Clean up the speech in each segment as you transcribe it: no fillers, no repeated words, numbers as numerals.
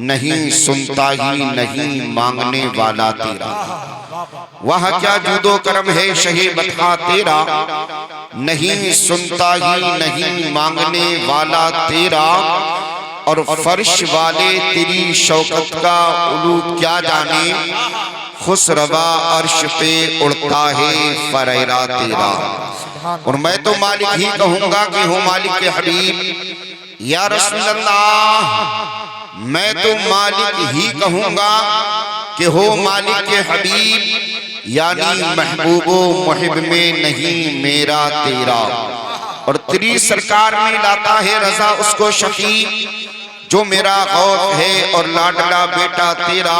नहीं सुनता ही नहीं मांगने वाला तेरा। वह क्या जूदो करम है शहे बता तेरा, नहीं सुनता ही नहीं मांगने वाला तेरा। और फर्श वाले तेरी शौकत का उलू क्या जाने, खुसरवा अर्श पे उड़ता है फरेरा तेरा। और मैं तो मालिक ही कहूंगा कि हो मालिक के हबीब या रसूल अल्लाह, मैं तो मालिक ही कहूंगा कि हो मालिक के हबीब, यानी महबूबो मुहिब में नहीं मेरा तेरा। और तेरी सरकार में लाता है रजा उसको शफी, जो मेरा गौस है और लाडला बेटा तेरा।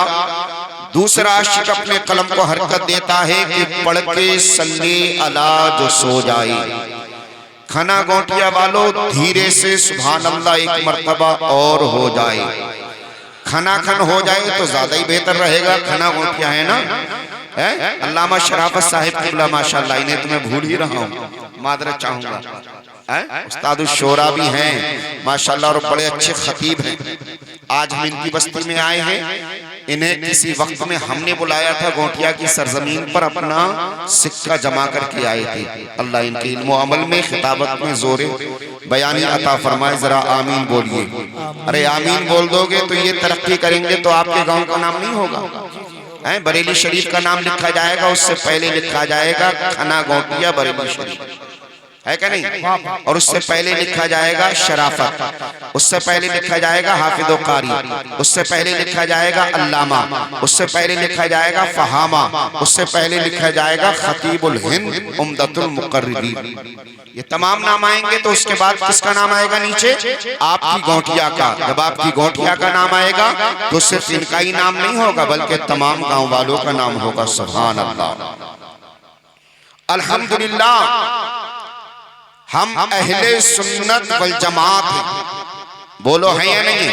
दूसरा आशिक अपने कलम को हरकत देता है कि पढ़ के सल्ले अला जो सो जाए। खाना गोटिया वालों धीरे से सुभान अल्लाह एक मर्तबा और हो जाए। खाना खन हो जाए तो ज्यादा ही बेहतर रहेगा। खाना गोटिया है ना, है अल्लामा शराफत साहिब किबला माशाअल्लाह, इन्हें तो मैं भूल ही रहा हूँ, मादरत चाहूंगा। उस्ताद शोरा भी हैं माशाअल्लाह और बड़े अच्छे खतीब हैं। आज हम इनकी बस्ती में आए हैं। इन्हें किसी वक्त में हमने बुलाया था गोटिया की सरजमीन पर, अपना सिक्का जमा करके आए थे। अल्लाह इनके इल्म व अमल में खिताबत में जोरे बयानी अता फरमाए। जरा आमीन बोलिए। अरे आमीन बोल दोगे तो ये तरक्की करेंगे तो आपके गांव का नाम नहीं होगा। बरेली शरीफ का नाम लिखा जाएगा, उससे पहले लिखा जाएगा खाना गोटिया बरेली शरीफ, है क्या नहीं? और उससे पहले लिखा जाएगा शराफत, उससे पहले लिखा जाएगा हाफिदो कारी, उससे पहले लिखा जाएगा अल्लामा, उससे पहले लिखा जाएगा फहामा, उससे पहले लिखा जाएगा खतीबुल हिंद उम्दतुल मुकर्रिरीन। ये तमाम नाम आएंगे तो उसके बाद किसका नाम आएगा नीचे? आपकी गोटिया का। जब आपकी गोटिया का नाम आएगा तो सिर्फ इनका ही नाम नहीं होगा बल्कि तमाम गांव वालों का नाम होगा। सुभान अल्लाह, अल्हम्दुलिल्लाह। हम अहले सुन्नत वल जमात हैं, बोलो है या नहीं?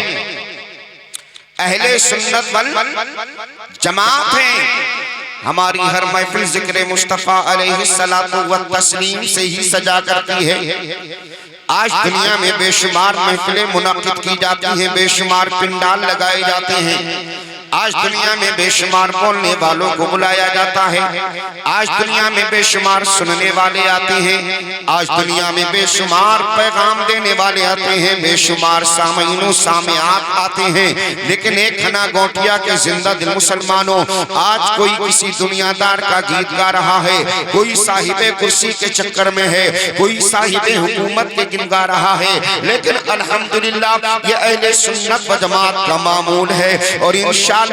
अहले सुन्नत वल जमात हैं। हमारी हर महफिल जिक्र मुस्तफा अलैहिस्सलातु व तस्लीम से ही सजा करती है। आज दुनिया में बेशुमार महफिलें मुनक्किद की जाती हैं, बेशुमार पिंडाल लगाए जाते हैं। आज दुनिया में बेशुमार बोलने वालों को बुलाया जाता है। आज दुनिया में बेशुमार सुनने वाले आते हैं। आज दुनिया में बेशुमार पैगाम देने वाले आते हैं, बेशुमार सामईनो सामियात आते हैं। लेकिन एक खाना गोटिया के जिंदा दिल मुसलमानों, आज कोई किसी दुनियादार का गीत गा रहा है, कोई साहिबे कुर्सी के चक्कर में है, कोई साहिबे हुकूमत के गिन गा रहा है। लेकिन अल्हम्दुलिल्लाह ये अहले सुन्नत व जमात का मामूल है। और इंशाअल्लाह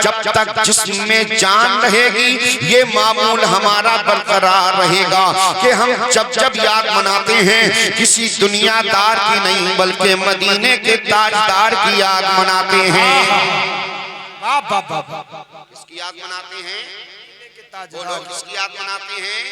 जब तक जिसमें जान रहेगी ये मामूल हमारा बरकरार रहेगा कि हम जब जब याद मनाते हैं किसी दुनियादार की नहीं बल्कि मदीने के ताजदार की याद मनाते हैं। किसकी याद मनाते हैं? बोलो, किसकी याद मनाते हैं?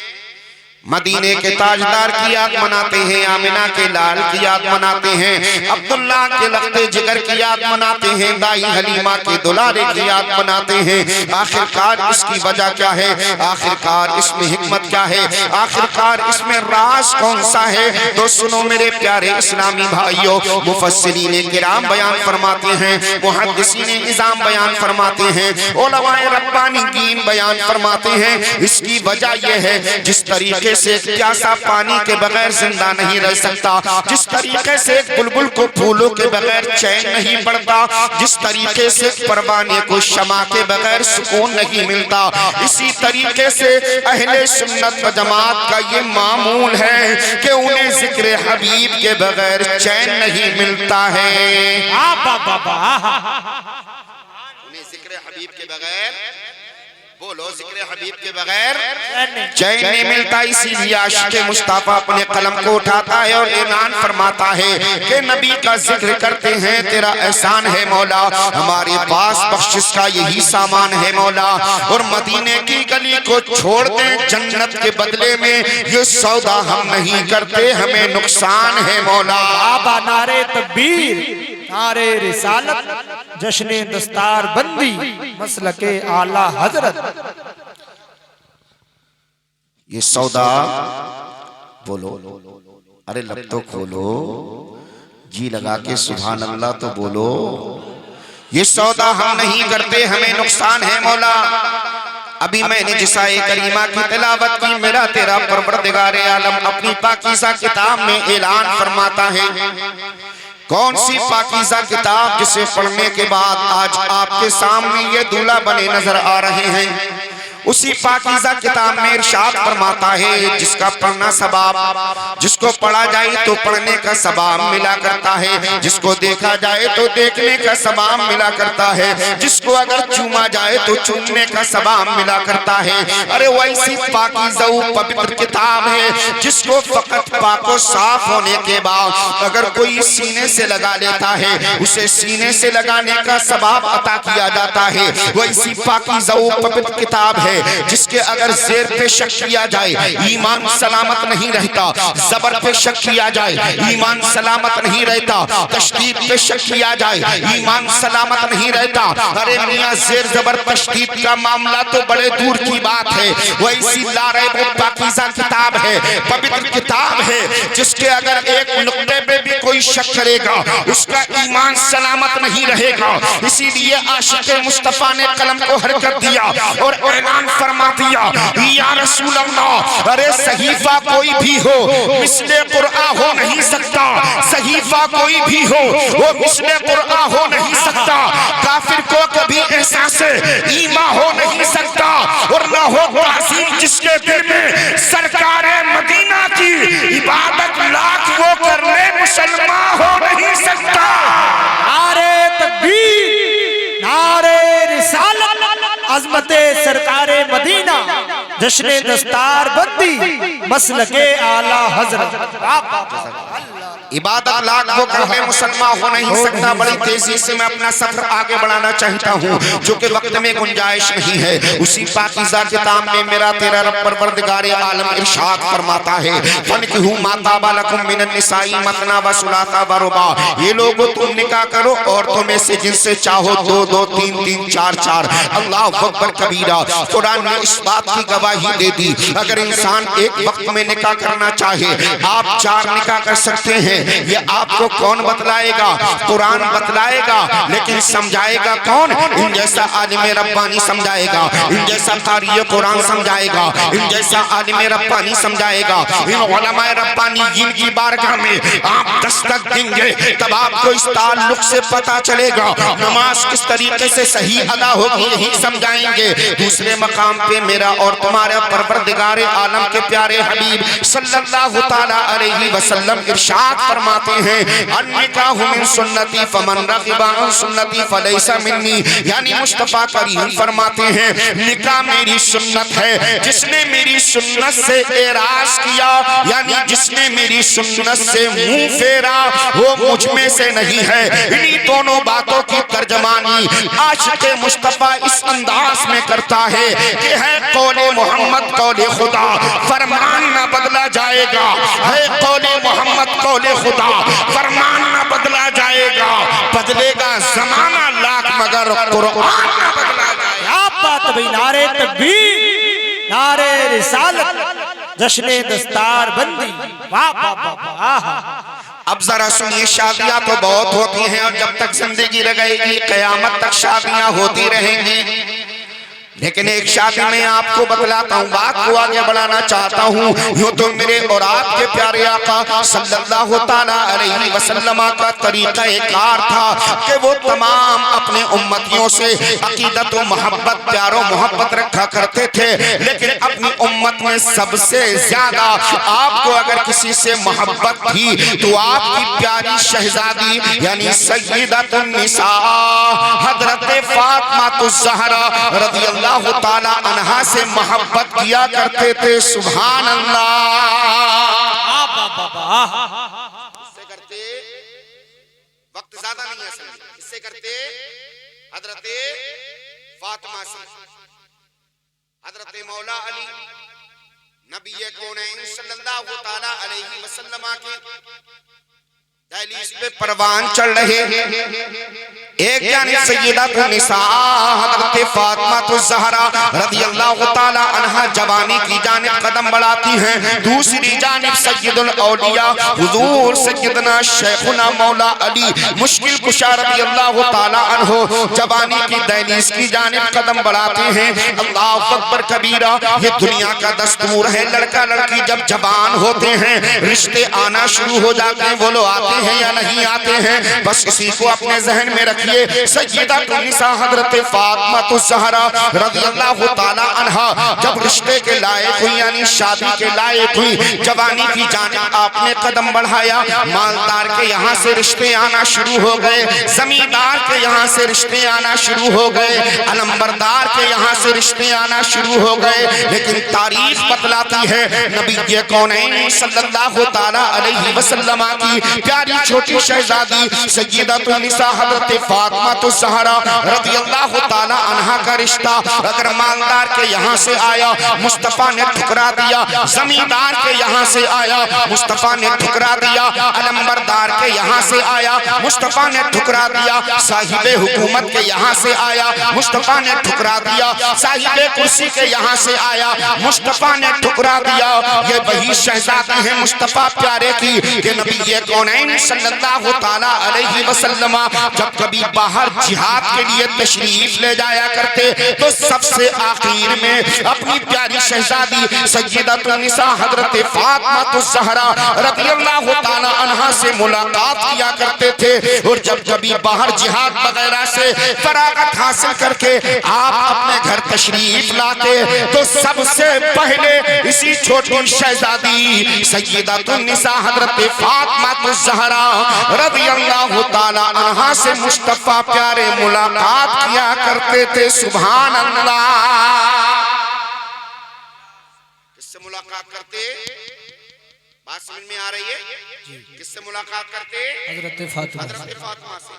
मदीने के ताजदार की याद मनाते हैं, आमिना के लाल की याद मनाते हैं, अब्दुल्ला के लख्ते जिगर की याद मनाते हैं, दाई हलीमा के दुलारे की याद मनाते हैं। आखिरकार इसकी वजह क्या है? आखिरकार इसमें हिकमत क्या है? आखिरकार इसमें राज कौन सा है? तो सुनो मेरे प्यारे इस्लामी भाइयों, मुफस्सिरीने किराम बयान फरमाते हैं, मुहद्दिसीने निज़ाम बयान फरमाते हैं, उलमाए रब्बानीयीन बयान फरमाते हैं। इसकी वजह यह है जिस तरीके से प्यासा पानी के बगैर जिंदा नहीं रह सकता, जिस तरीके से एक बुलबुल को फूलों के बगैर चैन नहीं पड़ता, जिस तरीके से परवाने को शमा के बगैर सुकून नहीं मिलता, इसी तरीके से अहले सुन्नत व जमात का ये मामूल है कि उन्हें जिक्र हबीब के बगैर चैन नहीं मिलता है। उन्हें जिक्र हबीब के बगैर, बोलो, जिक्र हबीब के बगैर चैन नहीं मिलता। इसीलिए आशिक़े मुस्तफ़ा अपने कलम को उठाता है और ऐलान फरमाता है कि नबी का जिक्र करते हैं, तेरा एहसान है मौला, हमारे पास बख्शिश का यही सामान है मौला। और मदीने की गली को छोड़ दें जन्नत के बदले में, ये सौदा हम नहीं करते, हमें नुकसान है मौला। बाबा नारे तकबीर, नारे रिसालत, जश्ने दस्तार बंदी, मसलके आला हजरत। ये सौदा, बोलो, अरे लब तो खोलो, जी लगा के सुभान अल्लाह तो बोलो। ये सौदा हम नहीं करते, हमें नुकसान है मौला। अभी मैंने जिस आए करीमा की तिलावत की, मेरा तेरा परवरदिगारे आलम अपनी पाकीज़ा किताब में ऐलान फरमाता है। कौन सी पाकीज़ा किताब जिसे पढ़ने के बाद आज आपके सामने ये दूल्हा बने नजर आ रहे हैं। उसी पाकीज़ा किताब में इरशाद फरमाता है, जिसका पढ़ना सबाब, जिसको पढ़ा जाए तो पढ़ने का सबाब मिला करता है, जिसको देखा जाए तो देखने का सबाब मिला करता है, जिसको अगर चूमा जाए तो चूमने का सबाब मिला करता है। अरे वैसी पाकीज़ा पवित्र किताब है जिसको फकत पाको साफ होने के बाद अगर कोई सीने से लगा लेता है, उसे सीने से लगाने का सबाब अता किया जाता है। वैसी पाकीज़ा पवित्र किताब है जिसके अगर जेर पे शक किया जाए ईमान सलामत नहीं रहता, जबर पे शक किया जाए ईमान सलामत नहीं रहता, तशदीद पे शक किया जाए ईमान सलामत नहीं रहता। अरे मियां जेर जबर तशदीद का मामला तो बड़े दूर की बात है। वैसी लारैब पाकीज़ा किताब है, पवित्र किताब है जिसके अगर एक नुक्ते पे भी कोई शक करेगा उसका ईमान सलामत नहीं रहेगा। इसीलिए आशिक़ मुस्तफा ने कलम को हरकत दिया और ऐलान फरमा दिया, या रसूल अल्लाह, अरे सहीफा कोई भी हो मिस्ले कुरआन हो नहीं सकता, सहीफा कोई भी हो वो मिस्ले कुरआन हो नहीं सकता। काफिर को कभी एहसास ईमा हो नहीं सकता और ना हो ताज़ीम जिसके दिल में सरकारे मदीना की इबादत लाख वो कर ले मुसलमान हो नहीं सकता। नारे तकबीर, नारे रिसालत, अज़मते सरकारे मदीना, जश्ने दस्तार बंदी, मसलके आला हज़रत। इबादत लाख वो कर ले मुसलमान हो नहीं सकता। बड़ी तेजी से मैं अपना सफर आगे बढ़ाना चाहता हूँ जो कि वक्त में गुंजाइश नहीं है। उसी पाकीज़ा किताब में मेरा तेरा रब परवरदिगारे आलम इरशाद फरमाता है, फनकिहू मा ताबा लकुम मिनन निसाई मसना व सुलासा व रुबा। ये लोगों तुम निकाह करो औरतों में से जिनसे चाहो दो दो, तीन तीन, चार चार। अल्लाह अकबर कबीरा। कुरान ने इस बात की गवाही दे दी, अगर इंसान एक वक्त में निकाह करना चाहे आप 4 निकाह कर सकते हैं। ये आपको कौन बतलाएगा? कुरान बतलाएगा, लेकिन समझाएगा कौन? इन जैसा आलिम रब्बानी समझाएगा, इन जैसा कारी कुरान समझाएगा, इन जैसा आलिम रब्बानी समझाएगा। इन उलमाए रब्बानी जिनकी बारगाह में आप दस्तक देंगे तब आपको इस ताल्लुक से पता चलेगा नमाज किस तरीके से सही अदा होगी, यही समझाएंगे। दूसरे मकाम पे मेरा और तुम्हारा परवरदिगार आलम के प्यारे हबीब सल्लल्लाहु ताला अलैहि वसल्लम इरशाद फरमाते हैं, अन्निकाहु मिन सुन्नती फमन रग़िबा अन सुन्नती फलैसा मिन्नी। यानी मुस्तफा करीम फरमाते हैं निकाह मेरी सुन्नत है, जिसने मेरी सुन्नत से एराज किया यानी जिसने मेरी सुन्नत से मुंह फेरा वो मुझ में से नहीं है। इन्हीं दोनों बातों की तर्जमानी आशिक़ मुस्तफा इस अंदाज में करता है कि है कौले मोहम्मद कौले खुदा, फरमान न बदला जाएगा। है कौले मोहम्मद कौले खुदा, फरमान न बदला जाएगा। बदलेगा जमाना लाख मगर कुरान न बदला जाएगा। क्या बात भाई, नारे तकबीर, नारे रिसालत, जश्ने दस्तार बंदी, वाह वाह वाह। अब जरा सुनिए, शादियां तो बहुत होती हैं और जब तक जिंदगी रहेगी क़यामत तक शादियां होती रहेंगी, लेकिन एक शादी में आपको बतलाता हूँ, बात को आगे बढ़ाना चाहता हूँ। यूँ तो मेरे और आपके प्यारे आका सल्लल्लाहु ताला अलैहि वसल्लम का तरीका कार था कि वो तमाम अपने उम्मतियों से अकीदत व मोहब्बत, प्यारो मोहब्बत रखा करते थे। लेकिन अपनी उम्मत में सबसे ज्यादा आपको अगर किसी से मोहब्बत थी तो आपकी प्यारी शहजादी यानी सय्यदतुन निसा हजरत फातिमा ज़हरा रज़ियल्लाहु ताला अन्हा से मोहब्बत किया करते थे। सुभान अल्लाह। इससे करते, वक्त ज्यादा नहीं है, इससे करते हजरत फातिमा से, हजरत मौला अली नबी कौनैन सल्लल्लाहु ताला अलैहि वसल्लम के दहलीज पे परवान चढ़ रहे, एक जानिब सय्यदतुन्निसा हज़रत फातिमा ज़हरा रज़ियल्लाहु ताला अन्हा जवानी की जानिब कदम बढ़ाती हैं, दूसरी जानिब सय्यदुल औलिया हुजूर सय्यदना शेखुना मौला अली मुश्किल कुशा रज़ियल्लाहु ताला अन्हो जवानी की दहलीज की जानिब कदम बढ़ाते हैं। अल्लाहु अकबर कबीरा, ये दुनिया का दस्तूर है, लड़का लड़की जब जवान होते हैं रिश्ते आना शुरू हो जाते हैं, वो लोग आते हैं या नहीं आते हैं, बस इसी को अपने जहन में रखिए। सय्यदतुन्निसा हज़रत फातिमा ज़हरा रज़ियल्लाहु ताला अन्हा जब रिश्ते के लायक हुई यानी शादी के लायक हुई, जवानी की जानिब आपने कदम बढ़ाया, मालदार के यहाँ से रिश्ते आना शुरू हो गए, जमींदार के यहाँ से रिश्ते आना शुरू हो गए, अलंबरदार के यहाँ से रिश्ते आना शुरू हो गए। लेकिन तारीख बतलाती है नबी कौनैन सल्लल्लाहु ताला अलैहि वसल्लम की प्यारी छोटी शहजादी सय्यदतुन्निसा हज़रत फातिमा ज़हरा रज़ियल्लाहु ताला अन्हा का रिश्ता अगर मालदार के यहाँ से आया, मुस्तफा ने ठुकरा दिया, जमींदार के यहाँ से आया, मुस्तफा ने ठुकरा दिया, अलंबरदार के यहाँ से आया, मुस्तफा ने ठुकरा दिया, साहिबे हुकूमत के यहाँ से आया, मुस्तफा ने ठुकरा दिया, साहिबे कुर्सी के यहाँ से आया, मुस्तफा ने ठुकरा दिया। ये वही शहजादी है मुस्तफा प्यारे की कि नबी कौनैन सल्लल्लाहु ताला अलैहि वसल्लम जब कभी बाहर जिहाद के लिए तशरीफ ले जाया करते तो सबसे आखिर में अपनी प्यारी शहजादी सय्यदतुन्निसा हज़रत फातिमा ज़हरा रज़ियल्लाहु ताला अन्हा से मुलाकात किया करते थे। और जब कभी बाहर जिहाद वगैरह से फरागत हासिल करके आप अपने घर तशरीफ लाते तो सबसे पहले इसी छोटी शहजादी सय्यदतुन्निसा हज़रत फातिमा ज़हरा रज़ियल्लाहु ताला अन्हा से मुस्तफा प्यारे मुलाकात किया करते थे। सुभान अल्लाह। किससे मुलाकात करते? बात समझ में आ रही है? किससे मुलाकात करते? हज़रत फातिमा से।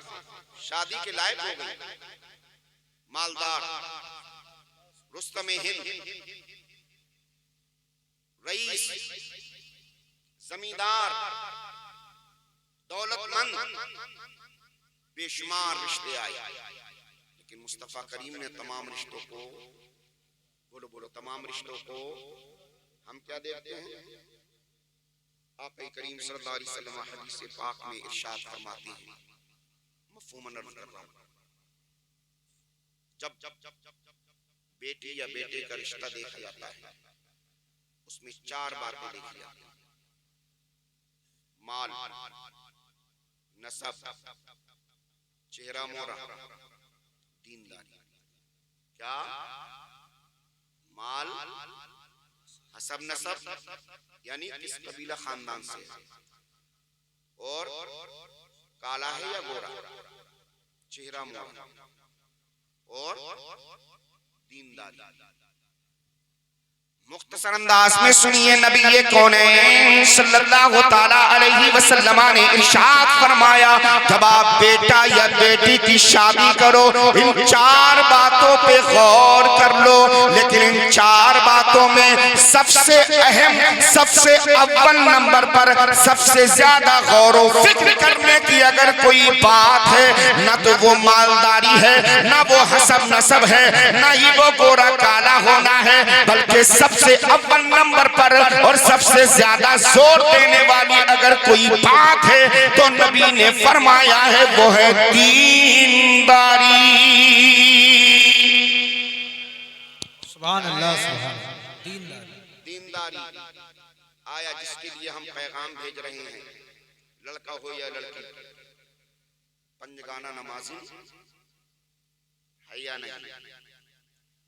शादी के लायक हो गई, मालदार, रुस्तमे हिंद, रईस, जमींदार, दौलतमंद, बेशुमार रिश्ते आए, लेकिन मुस्तफा करीम ने तमाम रिश्तों को, बोलो बोलो, तमाम रिश्तों को हम क्या देखते हैं? आप करीम सल्लल्लाहु अलैहि वसल्लम हदीस पाक में इरशाद फरमाते हैं, मफ़हूमन अर्ज़ कर रहा हूं, जब बेटी या बेटे का रिश्ता देखा जाता है उसमें चार बातें देखी जाती हैं: माल, नसब, चेहरा मोहरा, दीनदारी। क्या? माल, हसब, नसब यानी किस कबीला खानदान से, और काला है या गोरा, चेहरा मोहरा, और दीनदारी। मुख्तसर अंदाज में सुनिए, नबी कौनैन सल्लल्लाहु ताला अलैहि वसल्लम ने इरशाद फरमाया, जब आप बेटा या बेटी की शादी करो इन चार बातों पे गौर कर लो, लेकिन इन चार बातों में सबसे अहम, सबसे अव्वल नंबर पर सबसे ज्यादा गौर व फिक्र करने की अगर कोई बात है, न तो वो मालदारी है, न वो हसब नसब है, न ही वो गोरा काला होना है, बल्कि सबसे अव्वल नंबर पर और सबसे ज्यादा जोर देने वाली अगर कोई बात है तो नबी ने फरमाया है वो है दीनदारी। सुभान अल्लाह, सुभान दीनदारी आया जिसके लिए हम पैगाम भेज रहे हैं, लड़का हो या लड़की, पंजगाना नमाजी है या नहीं,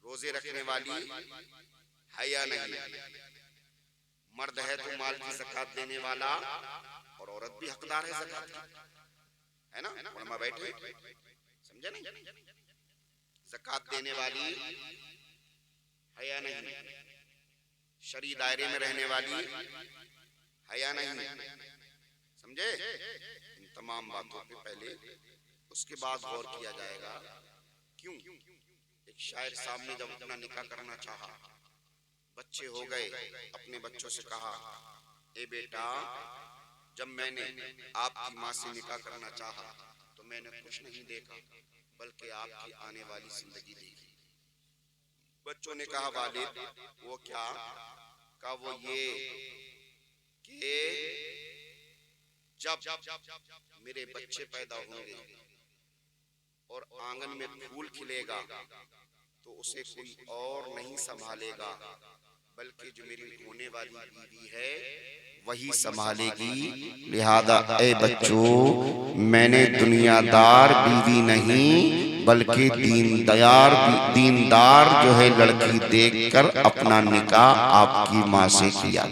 रोजे रखने वाली है या नहीं, मर्द है तो माल की ज़कात देने वाला, और औरत भी हकदार है ज़कात की, है ना? उलमा बैठे, समझे नहीं? ज़कात देने वाली है या नहीं, शरी दायरे में रहने वाली है या नहीं, समझे? इन तमाम बातों पे पहले उसके बाद गौर किया जाएगा। क्यों? एक शायर साहब ने जब अपना निकाह करना चाहा, बच्चे हो गए, अपने बच्चों से कहा, ए बेटा जब मैंने आपकी माँ से निकाह करना चाहा तो मैंने कुछ नहीं देखा बल्कि आपकी आने वाली जिंदगी देखी। बच्चों ने कहा वालिद वो क्या? कहा वो ये कि जब मेरे बच्चे पैदा होंगे और आंगन में फूल खिलेगा तो उसे कोई और नहीं संभालेगा बल्कि जो मेरी होने वाली बीवी है वही संभालेगी। लिहाजा ए बच्चों, मैंने दुनियादार बीवी नहीं बल्कि दीनदार जो है लड़की देखकर अपना निकाह आपकी माँ से किया।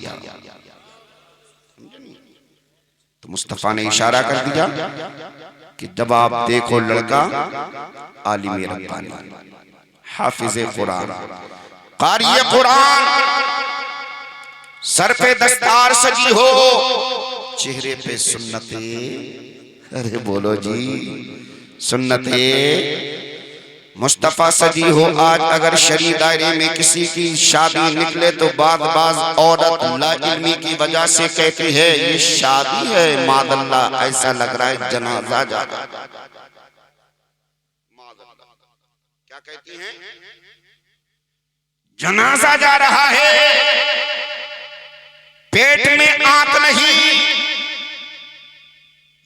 तो मुस्तफा ने इशारा कर दिया कि जब आप देखो लड़का आलिम रब्बानी, हाफिज कुरान, कारी कुरान, सर पे दस्तार सजी हो, चेहरे पे सुन्नते, अरे बोलो जी, सुन्नते मुस्तफा सजी हो। आज अगर शरीय दायरे में किसी की शादी निकले तो बाज औरत ला इल्मी की वजह से कहती है ये शादी है, मादल्ला ऐसा लग रहा है जनाजा जा रहा है। क्या कहती हैं? जनाजा जा रहा है, पेट में आंत नहीं,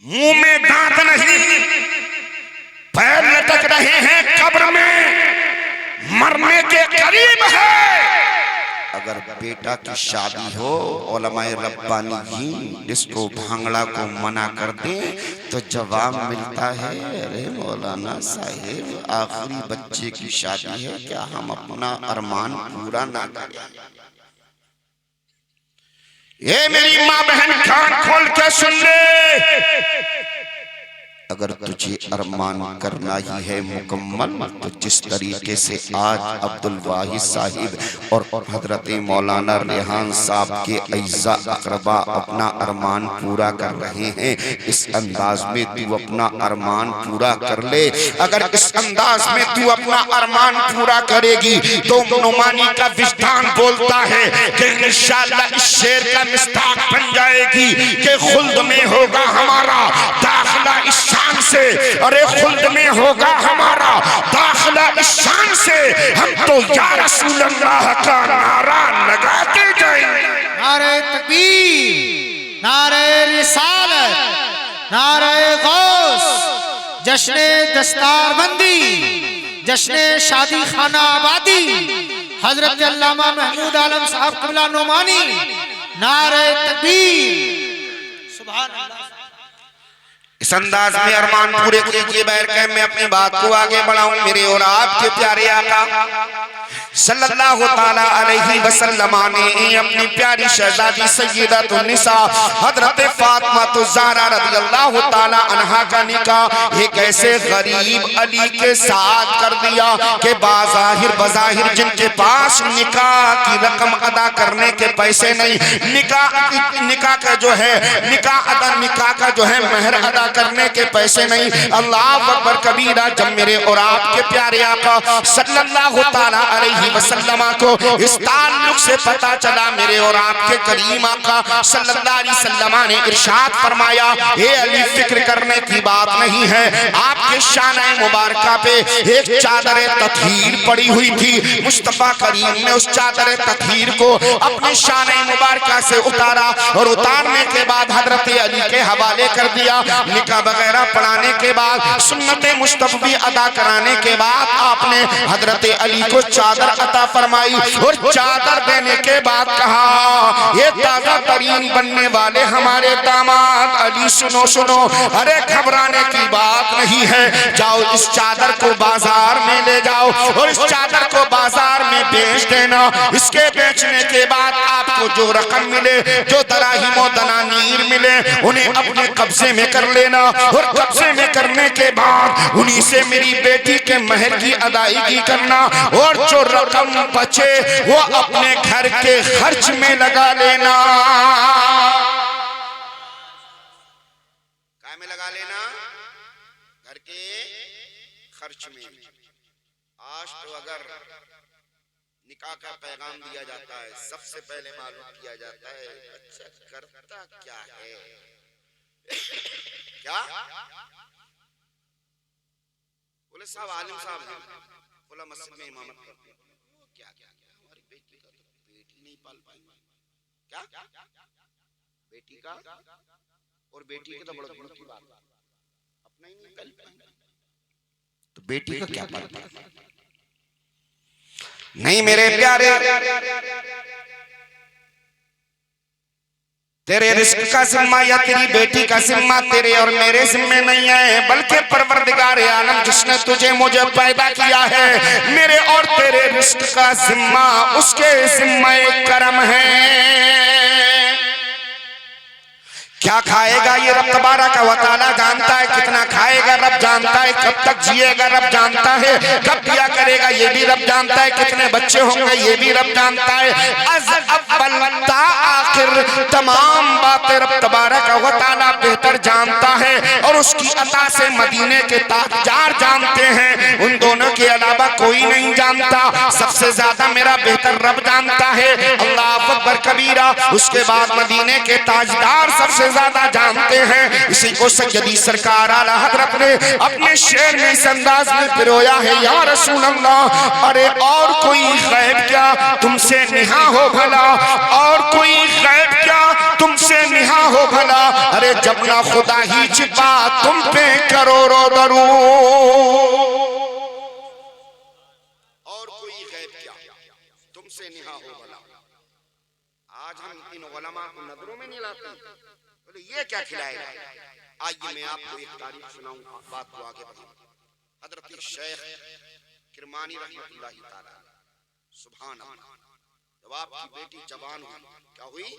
मुंह में दांत नहीं, पैर लटक रहे हैं, कब्र में मरने के करीब है। अगर बेटा की शादी हो, उलमाए रब्बानी ही जिसको भांगड़ा को मना कर दे तो जवाब मिलता है अरे मौलाना साहिब आखिरी बच्चे की शादी है, क्या हम अपना अरमान पूरा ना करें? ये मेरी माँ बहन कान खोल के सुन ले, अगर तुझे अरमान करना ही है मुकम्मल तो जिस तरीके से आज अब्दुल वाहिद साहिब और हजरत मौलाना रेहान साहब के अज़ा अक़रबा अपना अरमान पूरा कर रहे हैं, इस अंदाज में तू अपना अरमान पूरा कर ले। अगर इस अंदाज में तू अपना अरमान पूरा करेगी तो नुमानी का विजदान बोलता है कि इंशाअल्लाह इस शेर का मिस्ताक बन जाएगी कि खुल्द में होगा हमारा दाखिला इस शान से, अरे खुल्द में होगा हमारा दाखिला इस शान से, हम तो या रसूल अल्लाह का नारा लगाते जाएंगे। नारे तकबीर, नारे रिसालत, नारे गौस, जश्ने दस्तारबंदी, जश्ने शादी खाना आबादी, हजरत अल्लामा महमूद आलम साहब क़िबला नुमानी, नारे तकबीर, सुभान अल्लाह। इस अंदाज में अरमान पूरे कीजिए। बैठ के मैं अपनी बात को आगे बढ़ाऊं। मेरे और आपके प्यारे आका सल्लल्लाहु ताला अलैहि वसल्लम ने अपनी प्यारी शहजादी सय्यदतुन निसा हजरत फातिमा ज़हरा रज़ियल्लाहु ताला अन्हा का निकाह एक ऐसे गरीब अली के साथ कर दिया कि बज़ाहिर जिनके पास निकाह की रकम अदा करने के पैसे नहीं, निकाह का जो है निकाह का जो है महर अदा करने के पैसे नहीं। अल्लाह अकबर कबीरा। जब मेरे और आपके प्यारे आका सल्लल्लाहु ताला अलैहि वसल्लम को इस ताल्लुक से पता चला, मेरे और आपके करीम आका सल्लल्लाहु अलैहि वसल्लम ने इरशाद फरमाया, ये अली फिक्र करने की बात नहीं है, आपके शान-ए मुबारका पे एक चादर तत्हीर पड़ी हुई थी। मुस्तफा करीम ने उस चादर तत्हीर को अपने शान-ए मुबारका से उतारा और उतारने के बाद हजरत अली के हवाले कर दिया। निकाह वगैरह पढ़ाने के बाद सुन्नत मुस्तफ़ी अदा कराने के बाद आपने हजरत अली को चादर अता फरमाई और चादर देने के बाद कहा, ये ताजा तरीन बनने वाले हमारे दामाद अली सुनो सुनो, अरे घबराने की बात नहीं है, जाओ इस चादर को बाजार में ले जाओ और इस चादर को बाजार में बेच देना। इसके बेचने के बाद आपको जो रकम मिले, जो दराहिमो दनानीर मिले, उन्हें अपने कब्जे में कर लेना और कब्जे में करने के बाद उन्हीं से मेरी बेटी के महर की अदायगी करना और जो रकम बचे वो अपने घर के खर्च में लगा लेना। काय में लगा लेना? घर के खर्च में। आज तो अगर निकाह का पैगाम दिया जाता है, सबसे पहले मालूम किया जाता है अच्छा करता क्या है, क्या बोले साहब आलिम साहब हैं, बोला मस्जिद में इमामत करते हैं। क्या क्या क्या हमारी बेटी का तो पेट ही नहीं पाल पाएंगे। क्या बेटी का और बेटी के तो बड़ा दूर की बात, अपना ही नहीं पाल पाएंगे तो बेटी का क्या पाल पाएंगे। नहीं मेरे प्यारे, तेरे रिस्क का जिम्मा या तेरी बेटी का जिम्मा तेरे और मेरे जिम्मे नहीं है, बल्कि परवरदिगार आलम जिसने तुझे मुझे पैदा किया है, मेरे और तेरे रिस्क का जिम्मा उसके जिम्मे करम है। क्या खाएगा ये रब तबारक व तआला जानता है, कितना खाएगा रब जानता है, कब तक जिएगा रब जानता है, कब दिया करेगा ये भी रब जानता है, कितने बच्चे होंगे ये भी रब जानता है। अज अव्वल ता आखिर तमाम बातें रब तबारक व तआला बेहतर जानता है और उसकी अता से मदीने के ताजदार जानते हैं, उन दोनों के अलावा कोई नहीं जानता। सबसे ज्यादा मेरा बेहतर रब जानता है, अल्लाह अकबर कबीरा। उसके बाद मदीने के ताजदार सबसे ज्यादा जानते हैं। इसी को सैयदी सरकार आला हजरत ने अपने शेर में इस अंदाज में पिरोया है, या रसूल अल्लाह, अरे और कोई गैब क्या तुमसे निहा हो भला, और कोई गैब क्या तुमसे निहा हो भला, अरे जब ना खुदा ही छिपा तुम पे करोड़ों दरूद। और कोई गैब क्या तुमसे निहा हो भला। आज हम इन उलमा को नजरों में नहीं लाते, बोले ये क्या खिलाएगा। आइए मैं आपको एक तारीख सुनाऊं, बात को आगे बढ़ाऊं। हजरत शेख किरमानी रहमतुल्लाहि ताला, सुभान अल्लाह, जब आपकी बेटी जवान हुई, क्या हुई,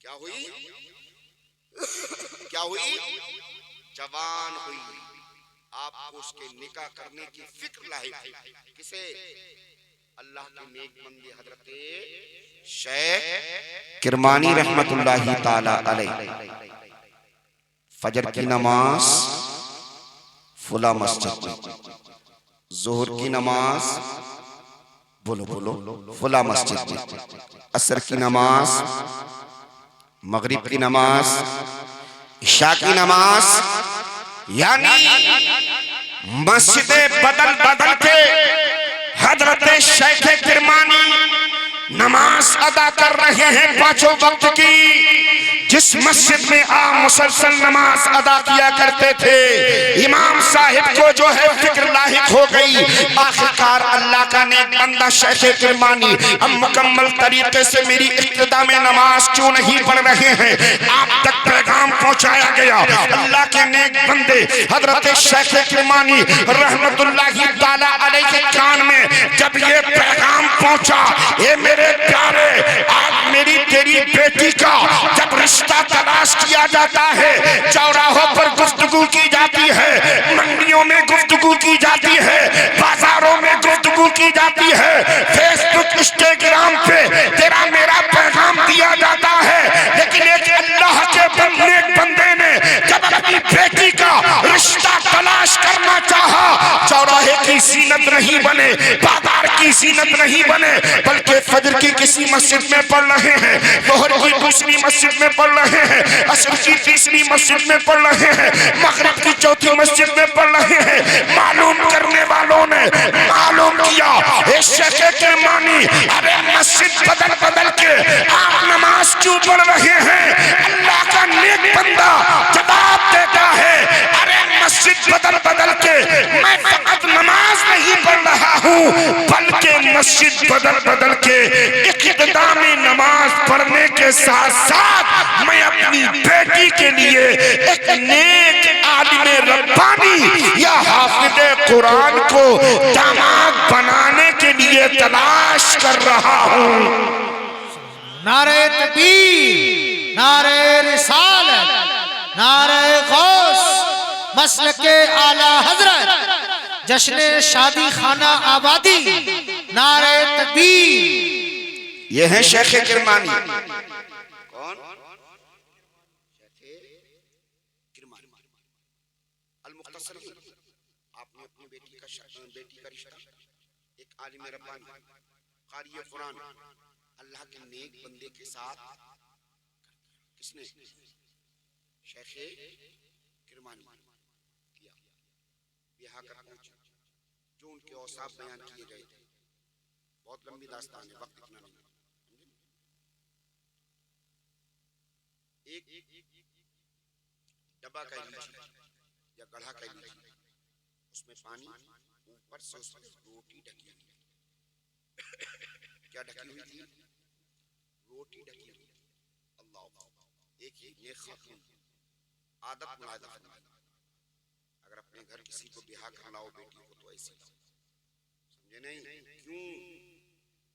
क्या हुई, क्या हुई, जवान हुई, आपको उसके निकाह करने की फिक्र लाहिक हुई। किसे, अल्लाह के नेक बंदे हजरत शेख किरमानी रहमतुल्लाहि ताला अलैह। फजर की नमाज फुला मस्जिद में, जोहर की नमाज बोलो बोलो फुला मस्जिद में, असर की नमाज, मगरिब की नमाज, इशा की नमाज, यानी मस्जिदें बदल बदल के हजरत शेख किरमानी नमाज अदा कर रहे हैं पांचों वक्त की। जिस मस्जिद में आप मुसलसल नमाज अदा किया करते थे, इमाम साहिब को जो है फिक्र लाहिक हो गई। आखिरकार अल्लाह का नेक बंदा शेख किरमानी अब मुकम्मल तरीके से मेरी इब्तिदा में नमाज क्यों नहीं पढ़ रहे हैं, आप तक पैगाम पहुंचाया गया। अल्लाह के नेक बंदे हजरत शेख किरमानी रहमतुल्लाहि ताला अलैह के कान में जब ये पैगाम पहुंचा, ये मेरे प्यारे, आज मेरी तेरी बेटी का जब रिश्ता तलाश किया जाता है, चौराहों पर गुफ्तगू की जाती है, मंडियों में गुफ्तगू की जाती है, बाजारों में गुफ्तगू की जाती है, फेसबुक इंस्टाग्राम पे तेरा मेरा पैगाम दिया जाता है, लेकिन एक अल्लाह के बंदे ने जब अपनी बेटी का रिश्ता तलाश करना चाहा, चौराहे की जीनत नहीं बने, बाजार की जीनत नहीं बने, बल्कि फजर की किसी मस्जिद में पढ़ रहे हैं, जोहर की दूसरी मस्जिद में पढ़ रहे हैं, असर की तीसरी मस्जिद में पढ़ रहे हैं, मगरिब की चौथी मस्जिद में पढ़ रहे हैं। मालूम करने वालों ने मालूम किया, शेख किरमानी, अरे मस्जिद बदल बदल के आप नमाज क्यों पढ़ रहे हैं। अल्लाह का नेक बंदा जवाब देता है, अरे मस्जिद बदल बदल के मैं फकत नमाज नहीं पढ़ रहा हूँ, बल्कि मस्जिद बदल बदल के इक्तिदा में नमाज पढ़ने के साथ साथ मैं अपनी बेटी के लिए एक नेक आलिम रब्बानी या हाफिज़े कुरान को दामाद बनाने के लिए तलाश कर रहा हूँ। नारे तकबीर, नारे रिसालत, नारे गौस, मसलके आला हजरत, जश्ने शादी खाना आबादी, नारे तकबीर। ये है शेख किरमानी। कौन? अल-मुख्तसर। आपने अपनी बेटी का रिश्ता एक आलिम रब्बानी, कारी कुरान, अल्लाह के नेक बंदे के साथ किसने? शेखे किरमानी किया, बिहा कर पहुंचे, जो उनके औसाफ बयान किए गए थे। बहुत लंबी दास्तान है, वक्त इतना नहीं। एक डब्बा कह लीजिए या गढ़ा कह लीजिए, उसमें पानी, ऊपर से उस पर रोटी ढकी हुई। क्या ढकी हुई थी? रोटी ढकी हुई। अल्लाह, एक ही नेक खातून आदत मुलायदा फरमाए, अगर अपने घर किसी को बिहा करना हो बेटी को तो ऐसी समझे नहीं। क्यों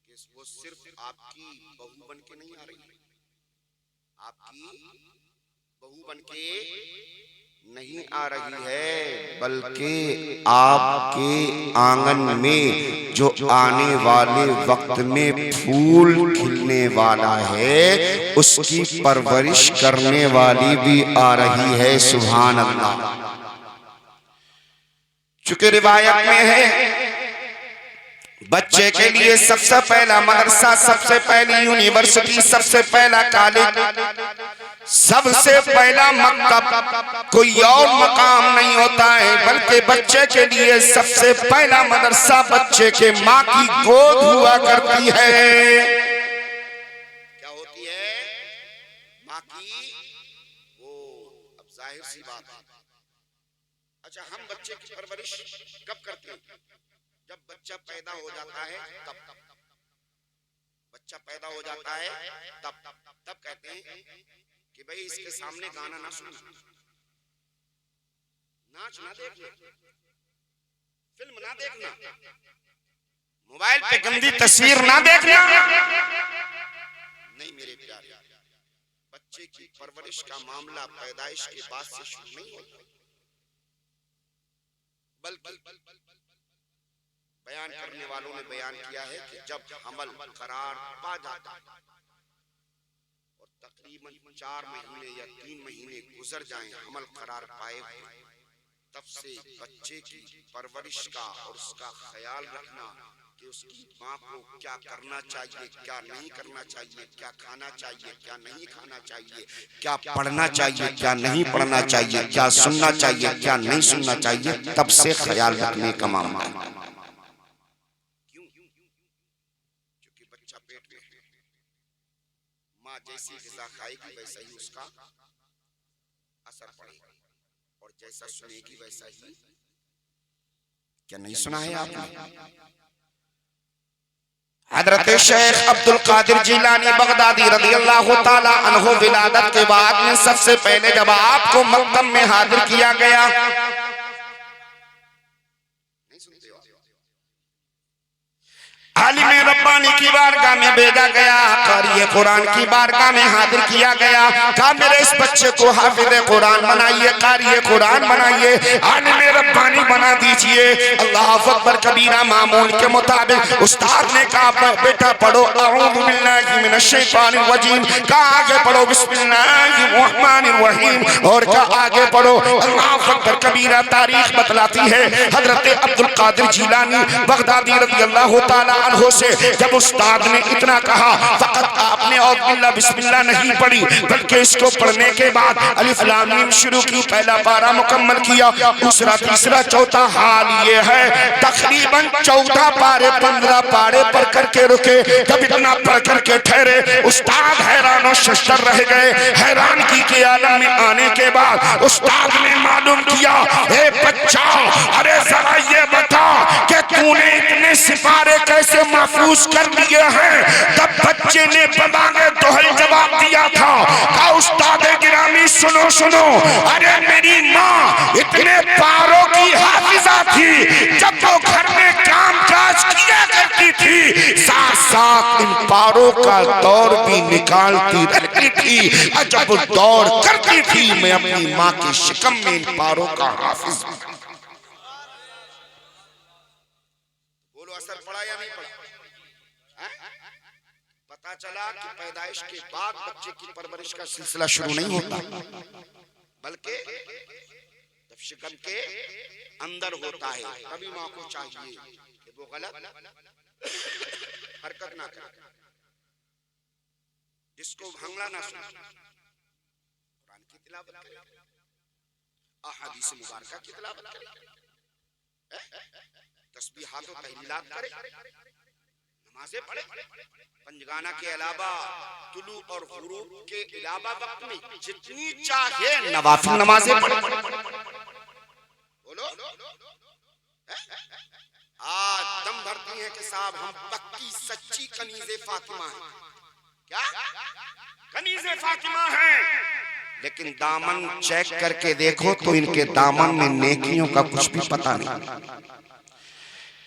कि वो सिर्फ आपकी बहू बन के नहीं आ रही, आपकी बहू बन के नहीं आ रही है, बल्कि आपके आंगन में जो आने वाले वक्त में फूल खिलने वाला है, उसकी परवरिश करने वाली भी आ रही है। सुभान अल्लाह। चूंकि रिवायत में है, बच्चे के लिए सबसे पहला मदरसा, सबसे पहली यूनिवर्सिटी, सबसे पहला कॉलेज, सबसे पहला मकतब कोई और मकाम नहीं होता है, बल्कि बच्चे के लिए सबसे पहला मदरसा बच्चे के माँ की गोद हुआ करती है। क्या होती है? माँ की गोद। अब जाहिर सी बात है, अच्छा हम बच्चे की परवरिश कब करते हैं? जब बच्चा पैदा हो जाता है तब। बच्चा पैदा हो जाता है तब कहते हैं कि भाई इसके सामने गाना ना सुनना, नाच ना देखना, फिल्म ना देखना, मोबाइल पे गंदी तस्वीर ना देखना। नहीं मेरे प्यारे, बच्चे की परवरिश का मामला पैदाइश के बाद से शुरू नहीं होता, बल्कि बयान करने वालों ने बयान किया है कि जब हमल करार पा जाता है और तकरीबन 4 महीने या 3 महीने गुजर जाएं हमल करार पाए हुए, तब से बच्चे की परवरिश का और उसका ख्याल रखना कि उसकी माँ को क्या करना चाहिए, क्या नहीं करना चाहिए, क्या खाना चाहिए, क्या नहीं खाना चाहिए, क्या पढ़ना चाहिए, क्या नहीं पढ़ना चाहिए, क्या सुनना चाहिए, क्या नहीं सुनना चाहिए, तब से ख्याल रखने का मामला है। माँ जैसी ग़िज़ा खाएगी वैसा ही उसका असर पड़ेगा, और जैसा सुनेगी वैसा ही। क्या नहीं सुना है आपने? हज़रत शेख अब्दुल कादिर जिलानी बगदादी रज़ियल्लाहु ताला अन्हु विलादत के बाद में सबसे पहले जब आपको मकतब में हाजिर किया गया, आलिम रब्बानी की बारगाह में भेजा गया, कारी कुरान की बारगाह में हाजिर किया गया, कहा मेरे इस बच्चे को हाफिज कुरान बनाइए, कारी कुरान बनाइए, आलिम रब्बानी बना दीजिए। अल्लाह अकबर कबीरा मामूल के मुताबिक उस्ताद ने कहा बेटा पढ़ो अऊज़ु बिल्लाहि मिनश शैतानिर रजीम, कहा आगे पढ़ो बिस्मिल्लाहिर रहमानिर रहीम, और कहा आगे पढ़ो। अल्लाह अकबर कबीरा तारीख बतलाती है, हजरत अब्दुल कादिर जिलानी बगदादी रज़ियल्लाहु ताला अन्हु से जब उस्ताद ने इतना कहा, फकत आपने और बिल्ला बिस्मिल्लाह नहीं पढ़ी, बल्कि इसको पढ़ने के बाद अलिफ लाम मीम शुरू की, पहला पारा मुकम्मल किया, दूसरा तीसरा चौथा। हाल ये है तकरीबन 14 पारे 15 पारे पढ़ करके रुके, जब इतना पढ़ करके ठहरे उस्ताद हैरान और शशर रह गए। हैरानगी के आलम में आने के बाद उस्ताद ने मालूम किया, ए बच्चा, अरे जरा ये बता कि तूने इतने सिपारे कैसे महफूज कर लिए हैं? तब बच्चे ने बदाने दोहल जवाब दिया था, कहा उस्ताद गिरामी सुनो सुनो, अरे मेरी माँ इतने पारों की हाफिजा थी, जब वो घर में काम काज किया करती थी साथ साथ इन पारों का दौर भी निकालती रहती थी, और जब वो दौड़ करती थी मैं अपनी माँ के शिकम में इन पारों का हाफिज। बोलो असर पड़ा या नहीं पड़ा? पता चला कि पैदाइश के बाद बच्चे की परवरिश का सिलसिला शुरू नहीं होता, बल्कि जब शिकम के अंदर होता है तभी माँ को चाहिए कि वो गलत हरकत ना करे, जिसको भंगड़ा ना सुने, कुरान की तिलावत करें, अहादीस मुबारका की तिलावत करें, तस्बीहात और तहलीलात करें, नमाजें पढ़े, पंजगाना के अलावा तुलू और गुरूब के अलावा वक्त में जितनी चाहे नवाफिल नमाजें पढ़े। बोलो आज दम भरती हैं कि साहब हम पक्की सच्ची कनीज़े फातिमा हैं। क्या कनीज़े फातिमा हैं, लेकिन दामन चेक करके देखो तो इनके दामन में नेकियों का कुछ भी पता नहीं।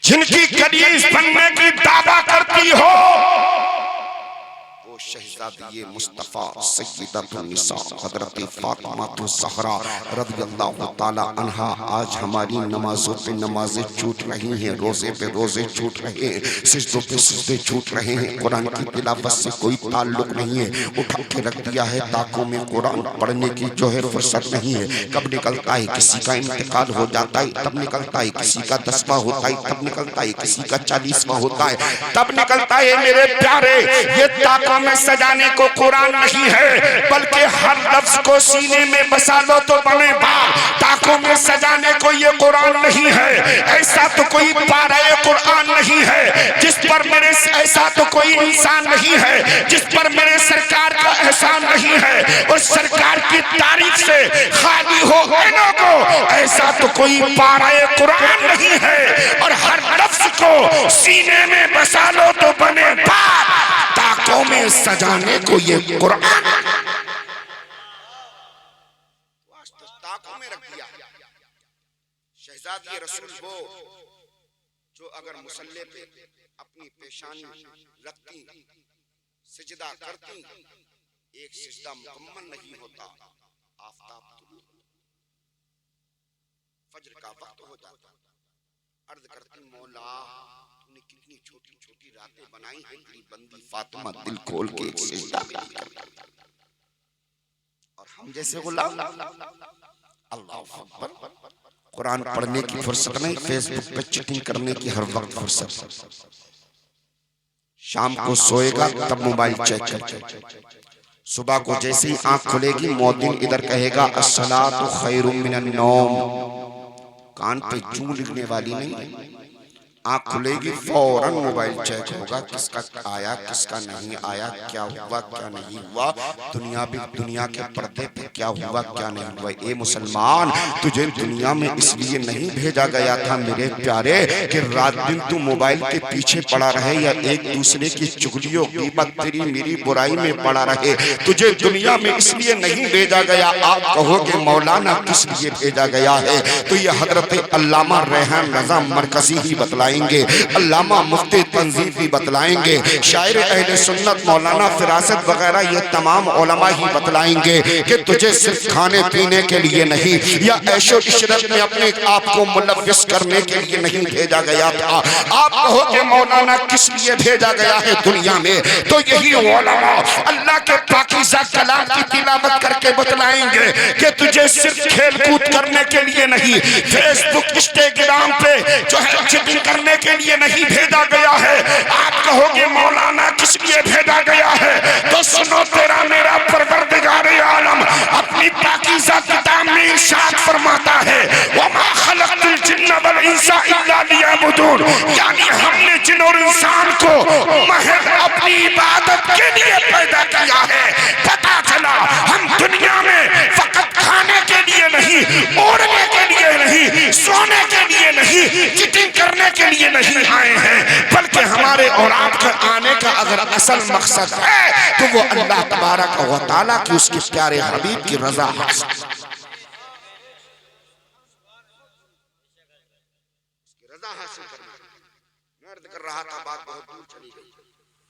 जिनकी कनीज़ बनने की दावा करती हो वो शहजादी मुस्तफा सय्यदतुन निसा हजरत फातिमा ज़हरा रज़ियल्लाहु ताला अन्हा आज हमारी नमाजों पे नमाजें छूट रही हैं, रोजे पे रोजे छूट रहे हैं, सिजदों पे सिजदे छूट रहे हैं, कुरान की तिलावत से कोई ताल्लुक नहीं है, उठा के रख दिया है ताकों में, कुरान पढ़ने की जो है फुर्सत नहीं है। कब निकलता है किसी का इंतकाल हो जाता है, तब निकलता है किसी का 10वां होता है, तब निकलता है किसी का 40वां होता है, तब निकलता है मेरे प्यारे ये ताकों में सजाने को कुरान नहीं है, बल्कि हर लफ्ज को सीने में बसा लो तो बने बाल। ताकों में सजाने को ये कुरान नहीं है, ऐसा तो कोई पाराए कुरान नहीं है जिस पर मेरे, ऐसा तो कोई इंसान नहीं है जिस पर मेरे सरकार का एहसान नहीं है, उस सरकार की तारीफ से खाली हो ऐनों को, ऐसा तो कोई पाराए कुरान नहीं है। और हर लफ्ज को सीने में बसा लो तो बने बाल। ताकों में सजाने को ये कुरान ताकों में रख दिया। शहजादी रसूल वो जो अगर मुसल्ले पे अपनी पेशानी रखती, सिजदा करती, एक सिजदा मुकम्मल नहीं होता, आफताब फज्र का वक्त हो जाता, अर्ज करती मौला तूने कितनी छोटी छोटी रातें बनाई हैं, तेरी बंदी फातिमा दिल खोल के एक सिजदा करती, और हम जैसे गुलाम अल्लाहु अकबर कुरान पढ़ने की फुर्सत नहीं, फेसबुक पे चैटिंग करने की हर वक्त फुर्सत। शाम को सोएगा तब मोबाइल चेक करता, सुबह को जैसे ही आंख खुलेगी मौदिन इधर कहेगा अस्सलातु खैरुम मिनन नौम, कान पे चूं लिखने वाली नहीं, आंख खुलेगी फौरन मोबाइल चेक होगा, किसका आया किसका नहीं आया, क्या हुआ क्या नहीं हुआ, दुनिया के पर्दे पे क्या हुआ क्या नहीं हुआ। ए मुसलमान, तुझे दुनिया में इसलिए नहीं भेजा गया था मेरे प्यारे कि रात दिन तू मोबाइल के पीछे पड़ा रहे या एक दूसरे की चुगलियों ग़ीबत तेरी मेरी बुराई में पड़ा रहे। तुझे दुनिया में इसलिए नहीं भेजा गया। आप कहोगे मौलाना किस लिए भेजा गया है, तो ये हजरत अल्लामा रेहान रज़ा मरकज़ी ही बतलाएंगे, अल्लामा मुफ्ती तंजीम भी बतलाएंगे, शायर अहले सुन्नत मौलाना फिरासत वगैरह ये तमाम उलमा ही बतलाएंगे कि तुझे सिर्फ खाने पीने के लिए नहीं या ऐशो इशरत में अपने आप को मुलव्विस करने के लिए नहीं भेजा गया था। आप कहोगे मौलाना किस लिए भेजा गया है दुनिया में, तो यही उलमा अल्लाह के पाकीज़ा कलाम की तिलावत करके बतलाएंगे कि तुझे सिर्फ खेल कूद करने के लिए नहीं, फेसबुक इंस्टाग्राम पे जो है चैटिंग करने के लिए नहीं भेजा गया है। आप कहोगे मौलाना किस लिए भेजा गया है, तो सुनो तेरा मेरा परवरदिगार आलम अपनी पाकीज़ा किताब में इरशाद फरमाता है वमा खलक़तुल जिन्न वल इंसा इल्ला लियअबुदून, यानी हमने जिन और इंसान को महज अपनी इबादत के लिए पैदा किया है। पता चला हम दुनिया में फकत खाने के लिए नहीं, ओढ़ने के लिए नहीं, सोने के लिए नहीं, चीटिंग करने के लिए नहीं आए हैं, बल्कि हमारे और आपके आने का अगर असल मकसद है तो वो अल्लाह तबारक व तआला की उसके प्यारे हबीब की रजा हासिल, रजा हासिल करना। मैं अर्ज कर रहा था, बात बहुत दूर चली गई,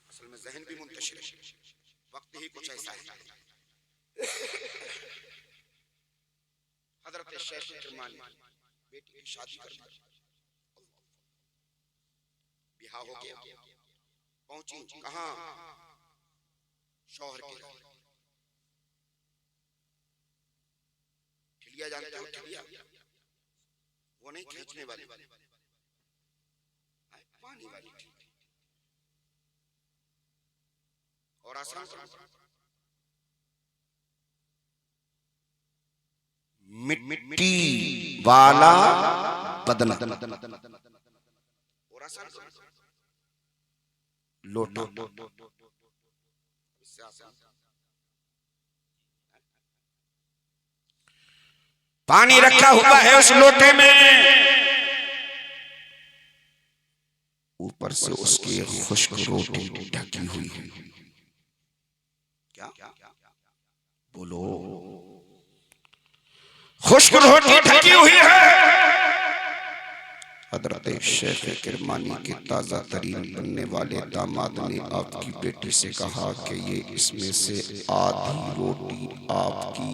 असल में ज़हन भी मुंतशिर है, वक्त ही कुछ ऐसा है। हजरत शेख किरमानी बेटी की शादी कर दी, बिहार हो गया, पहुंची कहां, शौहर के ठिलिया, जानते हो ठिलिया, वो नहीं खींचने वाली, पानी वाली और आसान मिट्टी वाला बदला, लोटा, पानी रखा हुआ है उस लोटे में, ऊपर से उसकी खुश्क रोटी ढकी हुई है। क्या बोलो? खुश्क रोटी ढकी हुई है। हजरत शेख किरमानी के ताजा तरीन बनने वाले दामाद ने आपकी बेटी से कहा कि ये इसमें से आधी रोटी आपकी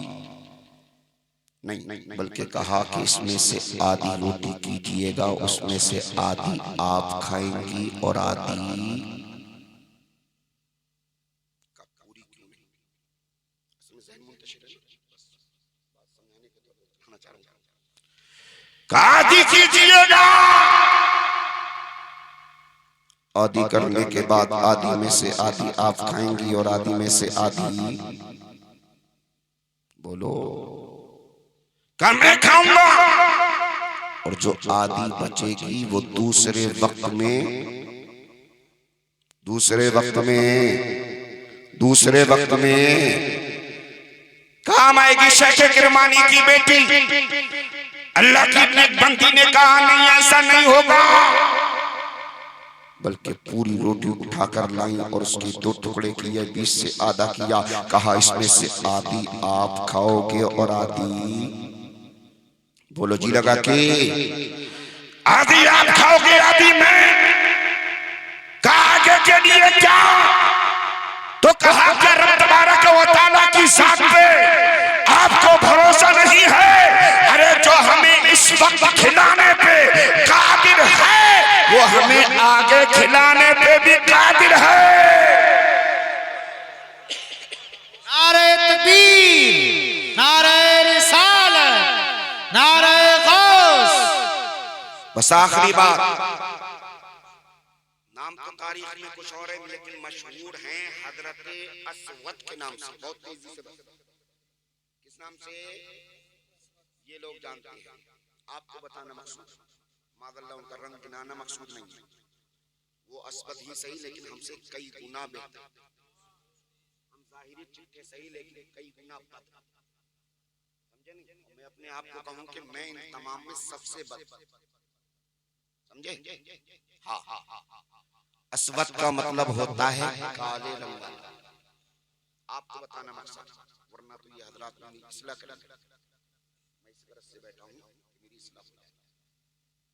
नहीं, बल्कि कहा कि इसमें से आधी रोटी कीजिएगा, उसमें से आधी आप खाएंगी और आधी पूरी क्यों नहीं? इसमें ज़हन मुंतशिर है, बात समझाने के तो दिखाना चाह रहा हूं। आधी कीजिएगा, आधी करने के बाद आधी में से आधी आप खाएंगी और आधी में से आधी बोलो कर मैं खाऊंगा, और जो आधी बचेगी वो दूसरे वक्त में काम आएगी। शेख किरमानी की बेटी अल्लाह की नेक बंदी ने कहा नहीं ऐसा नहीं होगा, बल्कि पूरी रोटी उठाकर लाई और उसके दो टुकड़े किए, बीच से आधा किया, कहा इसमें से आधी आप खाओगे और आधी बोलो जी लगा के आधी आप खाओगे आधी मैं। कहा आगे के लिए क्या? तो कहा कि रब तबारक व तआला की जात पे आपको भरोसा नहीं है? अरे जो हमें इस वक्त खिलाने पे कादिर है वो हमें आगे खिलाने पे भी कादिर है। नारे तकबीर, नारे रिसालत, नारे गौस। बस आखिरी बात, नाम तो तारीख में कुछ और है लेकिन मशहूर हैं हजरत असवद के नाम से। बहुत तेजी से किस नाम से ये लोग जानते हैं? आपको बताना मकसूद, मादल्ला उनका रंग गिनाना मकसूद नहीं है। वो असवद ही सही लेकिन हमसे कई गुना बेहतर, हम जाहिरी चिट्ठे सही लेकिन कई गुना बेहतर, समझे नहीं? मैं अपने आप को कहूं कि मैं इन तमाम में सबसे बदतर, समझे? हाँ, असवद का मतलब होता है काले रंग वाला। आपको बताना मकसद, वरना तो ये हजरात मेरी इस्लाह करेंगे। मैं इस तरह से बैठा हूं कि मेरी इस्लाह हो जाए,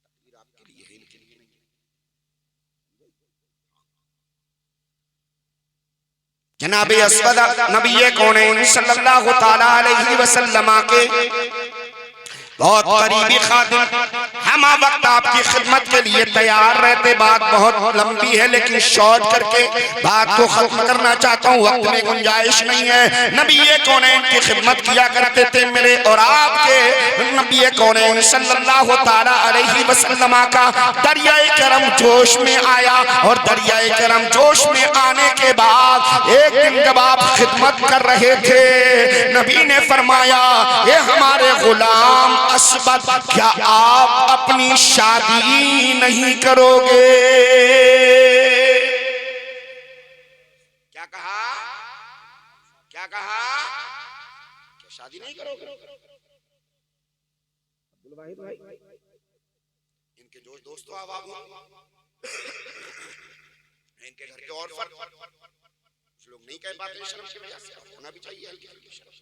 तकदीर आपके लिए है इनके लिए नहीं। जनाबे असवद नबी कौनैन सल्लल्लाहु तआला अलैहि वसल्लम के बहुत करीबी खादिम, हम वक्त आपकी खिदमत के लिए तैयार रहते। बात बहुत लंबी है लेकिन शॉर्ट करके बात को खत्म करना चाहता हूँ, वक्त में गुंजाइश नहीं है। नबी कौनैन की खिदमत किया करते थे मेरे और आपके नबी कौनैन सल्लल्लाहु तआला अलैहि वसल्लम का दरियाए करम जोश में आया, और दरियाए करम जोश में आने के बाद एक दिन जब आप खिदमत कर रहे थे, नबी ने फरमाया ये हमारे गुलाम असवद, क्या आप अपनी शादी नहीं करोगे? क्या कहा? क्या कहा? क्या शादी नहीं करोगे? अब्दुल वाहिद भाई इनके जो दोस्तों आवाज इनके घर के और फर्क कुछ लोग नहीं कह पाते शर्म की वजह से, होना भी चाहिए हल्की हल्की शर्म,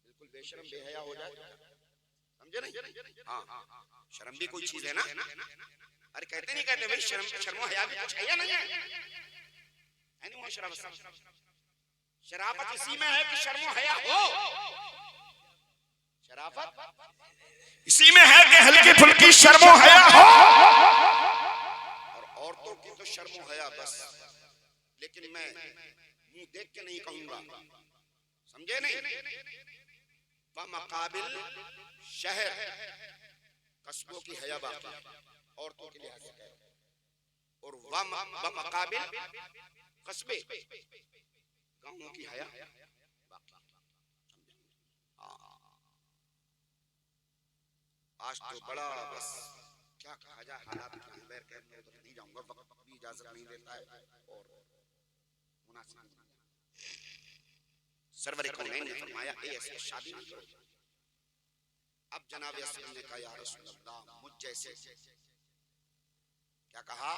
बिल्कुल बेशर्म बेहया हो जाए, समझे नहीं? हाँ, शर्म भी कोई चीज है ना। अरे कहते नहीं कहते भाई शर्मो हया भी कुछ है या नहीं है? नहीं, शराफत इसी में है कि शर्मो हया हो, शराफत इसी में है कि हल्की फुल्की शर्मो हया हो। और औरतों की तो शर्मो हया बस, लेकिन मैं मुंह देख के नहीं कहूंगा, समझे नहीं? बमकाबिल शहर कस्बों की हया बाकी औरतों के लिहाज से, और बमकाबिल कस्बे गांवों की हया बाकी। आज तो बड़ा बस क्या कहा जाए, हालात की बैर कह मैं उधर नहीं जाऊंगा, वक्त भी इजाजत नहीं देता है और मुनासिब नहीं। सरवर कौनैन ने फरमाया ऐसे शादी नहीं करो। अब जनाब असलम ने कहा या रसूल अल्लाह मुझ जैसे, क्या कहा,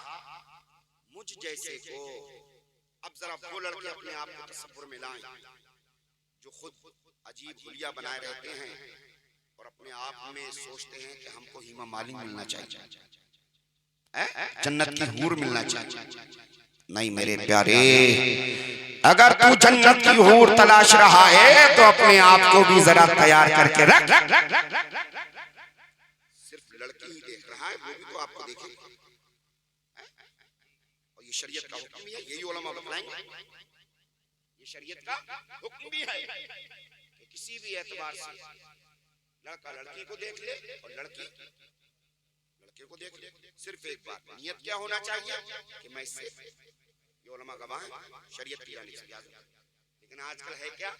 मुझ जैसे को। अब जरा वो लड़के अपने आप को तसव्वुर में लाएं जो खुद अजीब हुलिया बनाए रहते हैं और अपने आप में सोचते हैं कि हमको हीमा मालिक मिलना चाहिए, जन्नत की हूर मिलना चाहिए। नहीं मेरे प्यारे, अगर तू जन्नत की हूर तलाश रहा है तो अपने आप को भी जरा तैयार करके रख। सिर्फ लड़की ही देख रहा है, वो भी तो आपको देखे। और ये शरीयत का हुक्म भी है, यही उलमा बताएंगे, ये शरीयत का हुक्म भी है कि किसी भी एतबार से लड़का लड़की को देख ले और लड़की लड़के को देख ले। सिर्फ एक बात, नियत क्या होना चाहिए कि मैं इससे, ये उलमा गवाह है शरीयत की जानिब से। लेकिन आजकल है क्या,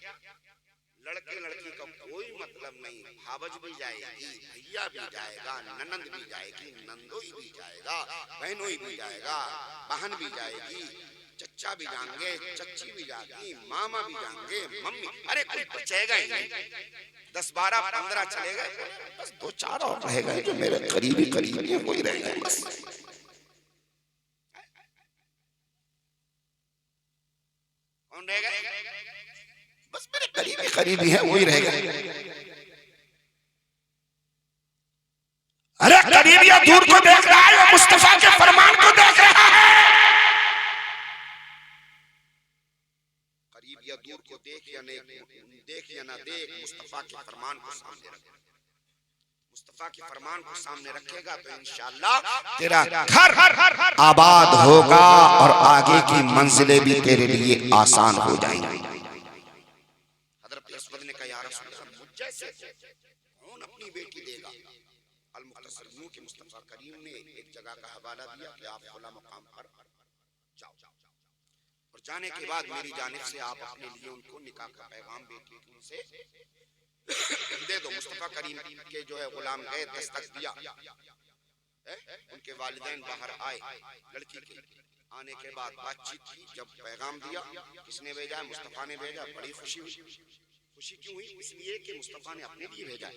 लड़के लड़की का कोई मतलब नहीं, भावज भी जाएगी, भैया भी जाएगा, ननंद भी जाएगी, नंदोई भी जाएगा, बहनोई भी जाएगा, बहन भी जाएगी, चच्चा भी जाएंगे, चच्ची भी जाएगी, मामा भी जाएंगे, मम्मी, अरे कोई बचेगा ही नहीं। 10, 12, 15 चले गए, बस 2, 4 और रह गए जो मेरे करीबी कोई रह गए बस। कौन रह गए? बस मेरे करीबी है, वही रह गए। अरे करीब या दूर को देख रहा है, या मुस्तफा के फरमान को देख रहा है। करीब या दूर को देख या नहीं देख या ना देख, मुस्तफा के फरमान को सामने रख। मुस्तफा के फरमान को सामने रखेगा तो इंशाअल्लाह तेरा घर आबाद होगा और आगे की मंजिलें भी तेरे लिए आसान हो जाएंगी। हज़रत असवद ने कहा या रसूल अल्लाह मुझ जैसे कौन अपनी बेटी देगा। अल मुख्तसर यूं कि मुस्तफा करीम ने एक जगह का हवाला दिया कि आप खुला मकाम पर जाओ और जाने के बाद मेरी जानिब से आप अपने लिए उनको निकाह का पैगाम बेटी उनसे दे दो। मुस्तफा करीम के जो है गुलाम गए, दस्तक दिया, उनके वालिदैन बाहर आए, लड़की के आने के बाद बातचीत की। जब पैगाम दिया, किसने भेजा? मुस्तफा ने भेजा। बड़ी खुशी हुई। खुशी क्यों हुई? इसलिए कि मुस्तफा ने अपने लिए भेजा।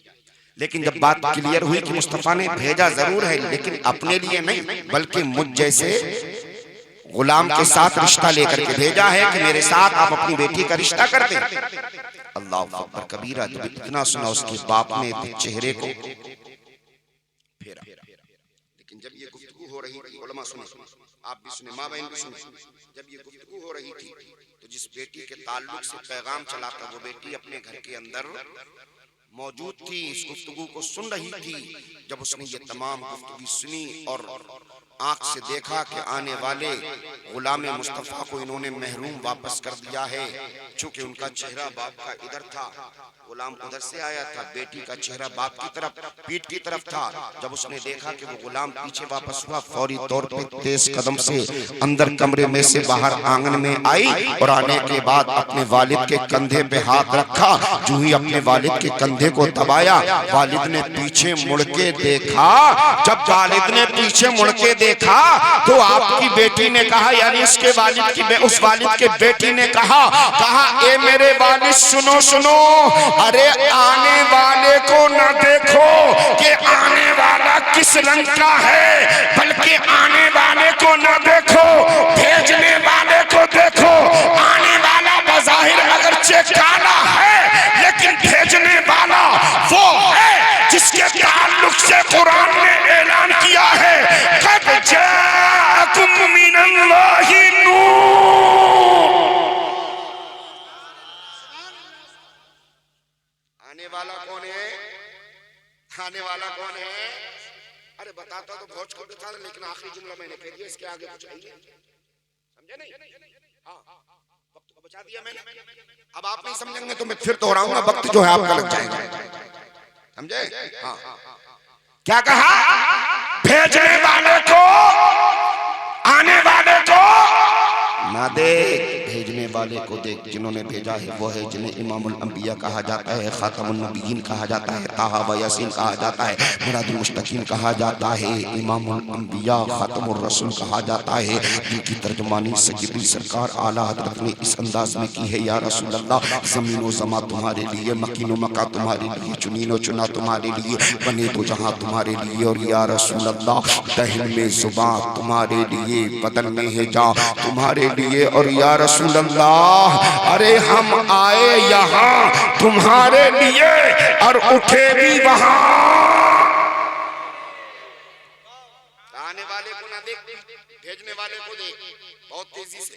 लेकिन जब बात क्लियर हुई कि मुस्तफा ने भेजा जरूर है लेकिन अपने लिए नहीं, बल्कि मुझ जैसे गुलाम के साथ रिश्ता लेकर के भेजा है कि मेरे साथ आप अपनी बेटी का रिश्ता कर दें। अल्लाह अकबर कबीरा। जब इतना सुना उसके बाप ने चेहरे को फेरा। लेकिन जब ये गुफ्तगू हो रही थी, उलमा सुने, आप भी सुने, माँ बहन भी सुने, जब ये गुफ्तगू हो रही थी तो जिस बेटी के ताल्लुक से पैगाम चला था वो बेटी अपने घर के अंदर मौजूद थी, इस गुफ्तगू को सुन रही थी। जब उसने ये तमाम गुफ्तगू सुनी और आंख से देखा कि आने वाले गुलाम मुस्तफा को इन्होंने महरूम वापस कर दिया है, चूंकि उनका चेहरा बाप का इधर था, गुलाम उधर से आया था, बेटी का चेहरा बाप की तरफ, पीठ की तरफ था। जब उसने देखा कि वो गुलाम पीछे वापस हुआ, फौरी तौर पे तेज कदम से अंदर कमरे में से बाहर आंगन में आई और आने के बाद अपने वालिद के कंधे पे हाथ रखा। जो ही अपने वालिद के कंधे को दबाया, वालिद ने पीछे मुड़ के देखा। जब वालिद ने पीछे मुड़ के देखा तो आपकी बेटी ने कहा, यानी उसके वालिद की उस वालिद के बेटी ने कहा ए मेरे वालिद सुनो सुनो, अरे आने वाले को न देखो कि आने वाला किस रंग का है, बल्कि आने वाले को न देखो, भेजने वाले को देखो। आने वाला बज़ाहिर अगरचे काला है लेकिन भेजने वाला वो है जिसके ताल्लुक से कुरान ने ऐलान किया है कद जाअकुम मिनल्लाहि नूर। आने वाला कौन है? आने वाला कौन है? अरे बताता तो बहुत छोटे था, लेकिन आखिरी जुमला मैंने कह दिया, इसके आगे कुछ नहीं। समझे नहीं? हाँ, वक्त को बचा दिया मैंने। अब आप नहीं समझेंगे तो मैं फिर दोहराऊंगा, वक्त जो है आपका लग जाएगा। समझे? हाँ। क्या कहा? भेजने वाले को, आने वाले को ना देख, भेजने वाले को देख, जिन्होंने भेजा है वो है जिन्हें इमामुल अंबिया कहा जाता है, खातमुन नबिय्यीन कहा जाता है, ताहा व यासीन कहा जाता है, मुरादुल मुश्तकीन कहा जाता है, इमामुल अंबिया खातमुर रसूल कहा जाता है, जिनकी तर्जुमानी सय्यदी सरकार आला हजरत ने इस अंदाज में की है, या रसूल अल्लाह, ज़मीन व ज़मा तुम्हारे लिए, मकीन व मका तुम्हारे लिए, चुनीन व चुना तुम्हारे लिए, बने दो जहां तुम्हारे लिए, और या रसूल अल्लाह, दहन में ज़ुबान तुम्हारे लिए, बदन में है जान तुम्हारे लिए, और या रसूल अल्लाह, अरे हम आए यहाँ तुम्हारे लिए और उठे भी वहां। आने वाले को ना देख, भेजने वाले को देख, बहुत तेजी से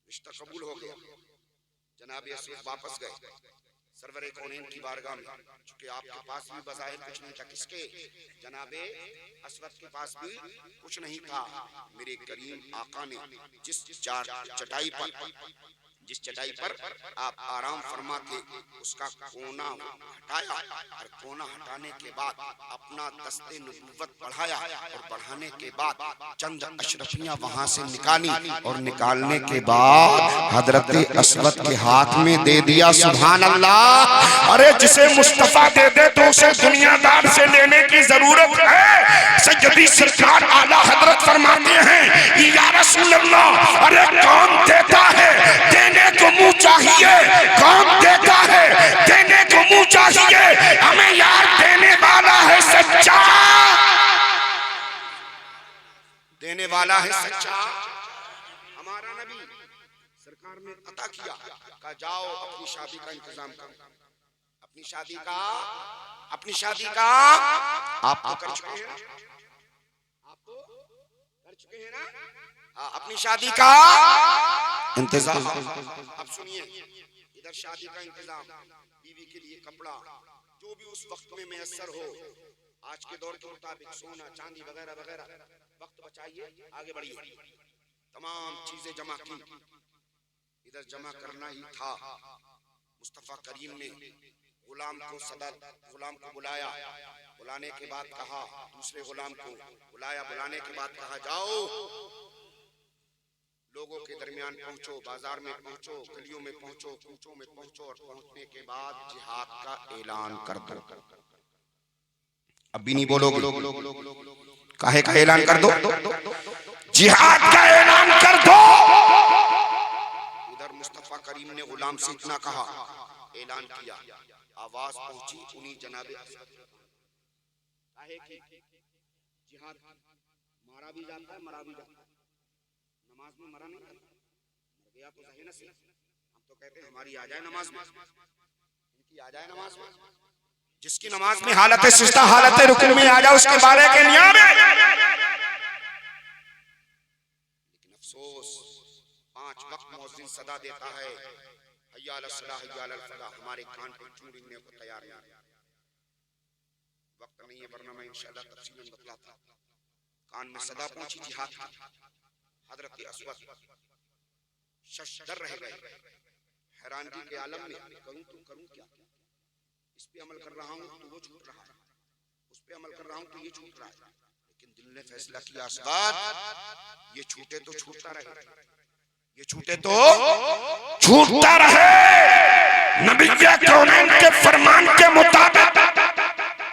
रिश्ता कबूल हो गया। जनाब असवद वापस गए सरवरे कौनैन की बारगाह में, चूंकि आपके पास भी बज़ाहिर कुछ नहीं था। किसके? जनाबे असवद के पास भी कुछ नहीं था। मेरे करीम आका ने जिस चटाई पर आप आराम फरमा थे, उसका कोना हटाया, और कोना हटाने के बाद अपना दस्ते नबुव्वत बढ़ाया, और बढ़ाने के बाद चंद अशरफियां वहां से निकाली, और निकालने के बाद हजरत असवद के हाथ में दे दिया। सुभान अल्लाह। अरे जिसे मुस्तफा दे दे तो उसे दुनियादार से लेने की जरूरत है। सय्यदी सरकार आला हजरत फरमाते हैं, या रसूल अल्लाह, अरे कौन देता है? देने को मुंह चाहिए। कौन देता है? देने को मुंह चाहिए। हमें यार देने वाला है सच्चा, देने वाला है सच्चा। हमारा नबी सरकार ने अता किया, कहा जाओ अपनी शादी का इंतजाम करो। अपनी शादी का आप तो कर चुके हैं, अपनी शादी का इंतजाम। अब सुनिए, इधर शादी का इंतजाम, बीवी के लिए कपड़ा, जो भी उस वक्त में मैसर हो, आज के दौर के मुताबिक सोना चांदी वगैरह वगैरह, वक्त बचाइए, आगे बढ़िए। तमाम चीजें जमा की, इधर जमा करना ही था। मुस्तफा करीम ने गुलाम को बुलाया, बुलाने के बाद कहा, दूसरे गुलाम को बुलाया, बुलाने के बाद कहा, जाओ लोगों के दरमियान पहुंचो, बाजार में पहुंचो, गलियों में पहुंचो, कूचों में पहुंचो, और पहुंचने के बाद जिहाद का ऐलान कर दो। अभी नहीं बोलोगे, काहे का ऐलान कर दो? जिहाद का ऐलान कर दो। इधर मुस्तफा करीम ने गुलाम से इतना कहा, ऐलान किया, आवाज पहुंची उन्हीं जनाबे काहे की जिहाद मारा भी जाता है, मरा भी जाता है। नमाज में मरा नहीं, मर गया तो सही नसीब। हम तो कहते हैं हमारी आ जाए नमाज में, इनकी आ जाए नमाज में। जिसकी नमाज में हालत सिजदा, हालत रुकू में आ जाए, उसके बारे के नियामे। लेकिन अफसोस, 5 वक्त मुअज्जिन सदा देता है, हय्या अलस सलाह हय्या अलल फलाह, हमारे कान पे चूड़ने को तैयार नहीं। वक्त नहीं है, वरना मैं इंशाअल्लाह तफसीलन बतलाता। कान में सदा पहुंची जिहाद की। हजरत असवद शशदर रह गए, हैरानगी के आलम में, करूं तो करूं क्या? इस पे अमल कर रहा हूं तो वो छूट रहा है, उस पे अमल कर रहा हूं तो ये छूट रहा है। लेकिन दिल ने फैसला किया, असवद ये छूटे तो छूटता रहे, ये छूटे तो छूटता रहे। नबी कौनैन के फरमान के मुताबिक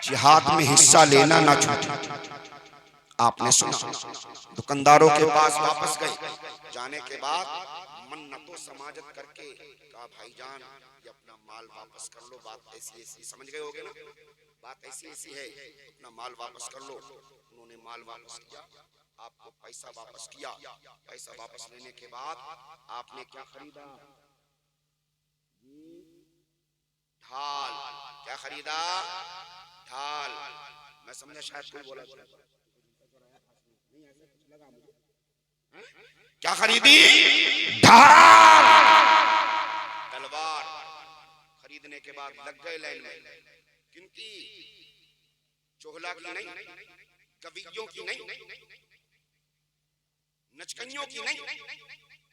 जिहाद में हिस्सा लेना ना छूटे। आपने सुना, दुकानदारों के पास वापस गए, जाने के बाद मन्नतो समाजत करके कहा, भाईजान ये अपना माल वापस कर लो, बात ऐसी ऐसी, समझ गए होगे ना, बात ऐसी ऐसी है, अपना माल वापस कर लो। उन्होंने माल वापस किया, आपको पैसा वापस किया। पैसा वापस लेने के बाद आपने क्या खरीदा? ढाल। क्या खरीदा? ढाल। मैं समझा शायद कोई बोला, क्या खरीदी? ढाल, तलवार। खरीदने के बाद लग गए लाइन में। किनकी? चोहला की नहीं, कवियों की नहीं, नचकनियों की नहीं,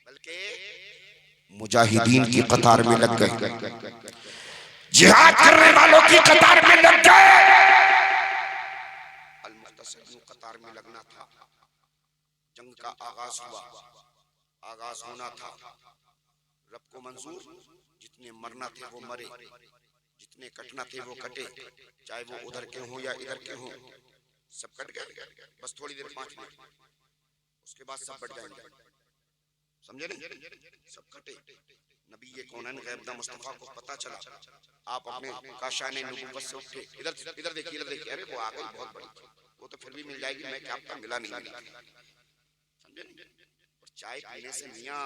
बल्कि मुजाहिदीन की कतार में लग गए, जिहाद करने वालों की कतार में लग गए। अल-मुख्तसिरीन कतार में लगना था। जंग का आगाज हुआ, आगाज होना था, रब को मंजूर, जितने मरना थे वो मरे, जितने कटना थे वो कटे, चाहे वो उधर के हों या इधर के हों, सब कट गए। बस थोड़ी देर 5 मिनट, उसके बाद सब बढ़ जाएंगे। समझे नहीं? सब कटे। नबी ये कौनैन गैबदा मुस्तफा को पता चला। आप अपने काशाने नबूवत से उठ के इधर देखिए, इधर देखिए, अरे वो आ गई बहुत बड़ी, वो तो फिर भी मिल जाएगी, मैं क्या आपका मिला नहीं मिला। समझे नहीं? और चाय पीने से मियाँ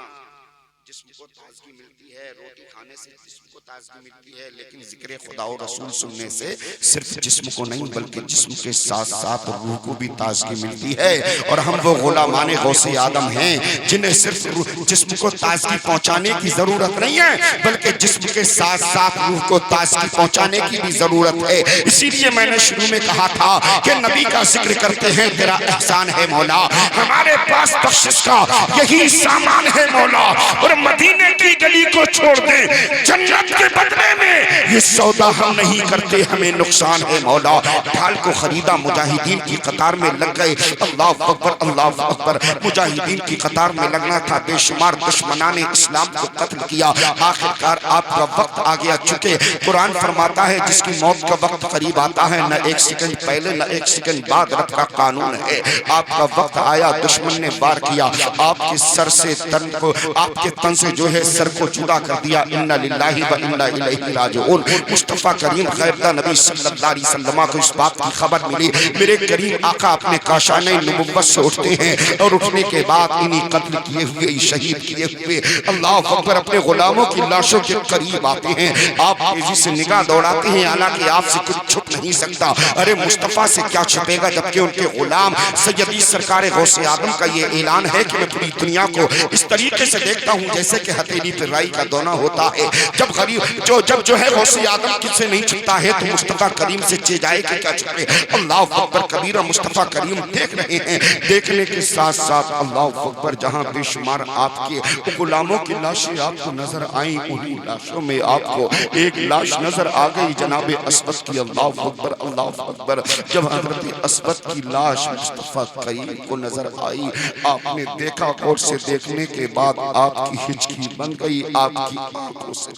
जिस्म को ताजगी मिलती है, रोटी खाने से जिस्म को ताजगी मिलती है, लेकिन जिक्र खुदा और रसूल सुनने से सिर्फ जिस्म को नहीं बल्कि जिस्म के साथ साथ रूह को भी ताजगी मिलती है। और हम वो गुलामाने गौसे आदम हैं जिन्हें सिर्फ जिस्म को ताजगी पहुंचाने की जरूरत नहीं है, बल्कि जिस्म के साथ साथ रूह को ताजगी पहुंचाने की भी जरूरत है। इसीलिए मैंने शुरू में कहा था कि नबी का जिक्र करते हैं, तेरा एहसान है मौला, हमारे पास बख्शिश का यही सामान है मौला, और मदीने की गली को छोड़ दे, जन्नत के बदले में ये सौदा हम नहीं करते, हमें नुकसान है मौला। ढाल को खरीदा, मुजाहिदीन की कतार में लग गए। अल्लाह अकबर, अल्लाह अकबर। मुजाहिदीन की कतार में लगना था, बेशुमार दुश्मनाने इस्लाम को कत्ल किया। आखिरकार आपका वक्त आ गया। चुके कुरान फरमाता है जिसकी मौत का वक्त करीब आता है, न एक सेकंड पहले न एक सेकंड बाद रब का कानून है। आपका वक्त आया, दुश्मन ने वार किया, आपके सर से तन को, आपके तन से जो है सर को जुदा कर दिया। इन्ना लिल्लाहि व इन्ना इलैहि राजिऊन। मुस्तफा करीम गैबदा नबी सल्लल्लाहु अलैहि वसल्लम को इस बात की खबर मिली, मेरे करीम आका अपने काशाने नबुव्वत से उठते हैं, और उठने के बाद इन्हीं कत्ल किए हुए, शहीद किए हुए, अल्लाह अकबर, अपने गुलामों की लाशों के करीब आते हैं। आप तेजी से निगाह दौड़ाते हैं, हालांकि आपसे कुछ छुप नहीं सकता। अरे मुस्तफा से क्या छुपेगा, जबकि उनके गुलाम सैयदी सरकार गौसे आदम का ये ऐलान है कि मैं पूरी दुनिया को इस तरीके से देखता हूँ जैसे कि हथेली पे राई का दोना होता है। जब गरीब जो है गौसे आदम किससे नहीं छुपता है, तो मुस्तफा करीम से चे जाए कि क्या छुपे। अल्लाह अकबर कबीरा। मुस्तफा करीम देख रहे हैं, देखने के साथ साथ अल्लाह अकबर जहाँ बेशुमार आपके गुलामों की लाशें आपको नजर आई, उन्हीं लाशों में आपको एक लाश नजर आ गई, जनाब अस्वद की। अल्लाह अकबर, अल्लाह अकबर। जब हजरत अस्वद की लाश मुस्तफा करीम को नजर आई, आपने देखा, और से देखने के बाद आपकी हिचकी बन गई, आपकी आंखों से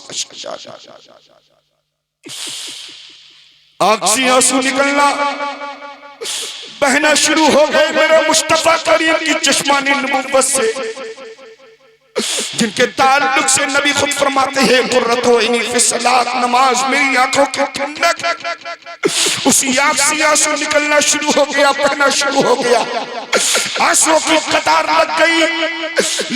आंख से आंसू निकलना, बहना शुरू हो गए मेरे मुस्तफा करीम की चश्मानी नबुव्वत से, जिनके ताल्लुक से नबी खुद फरमाते हैं, कुर्रतो इनी फी सलात, नमाज मेरी आंखों की ठंडक। उसी आंख से आंसू निकलना शुरू हो गया, बहना शुरू हो गया, आंसुओं की कतार लग गई,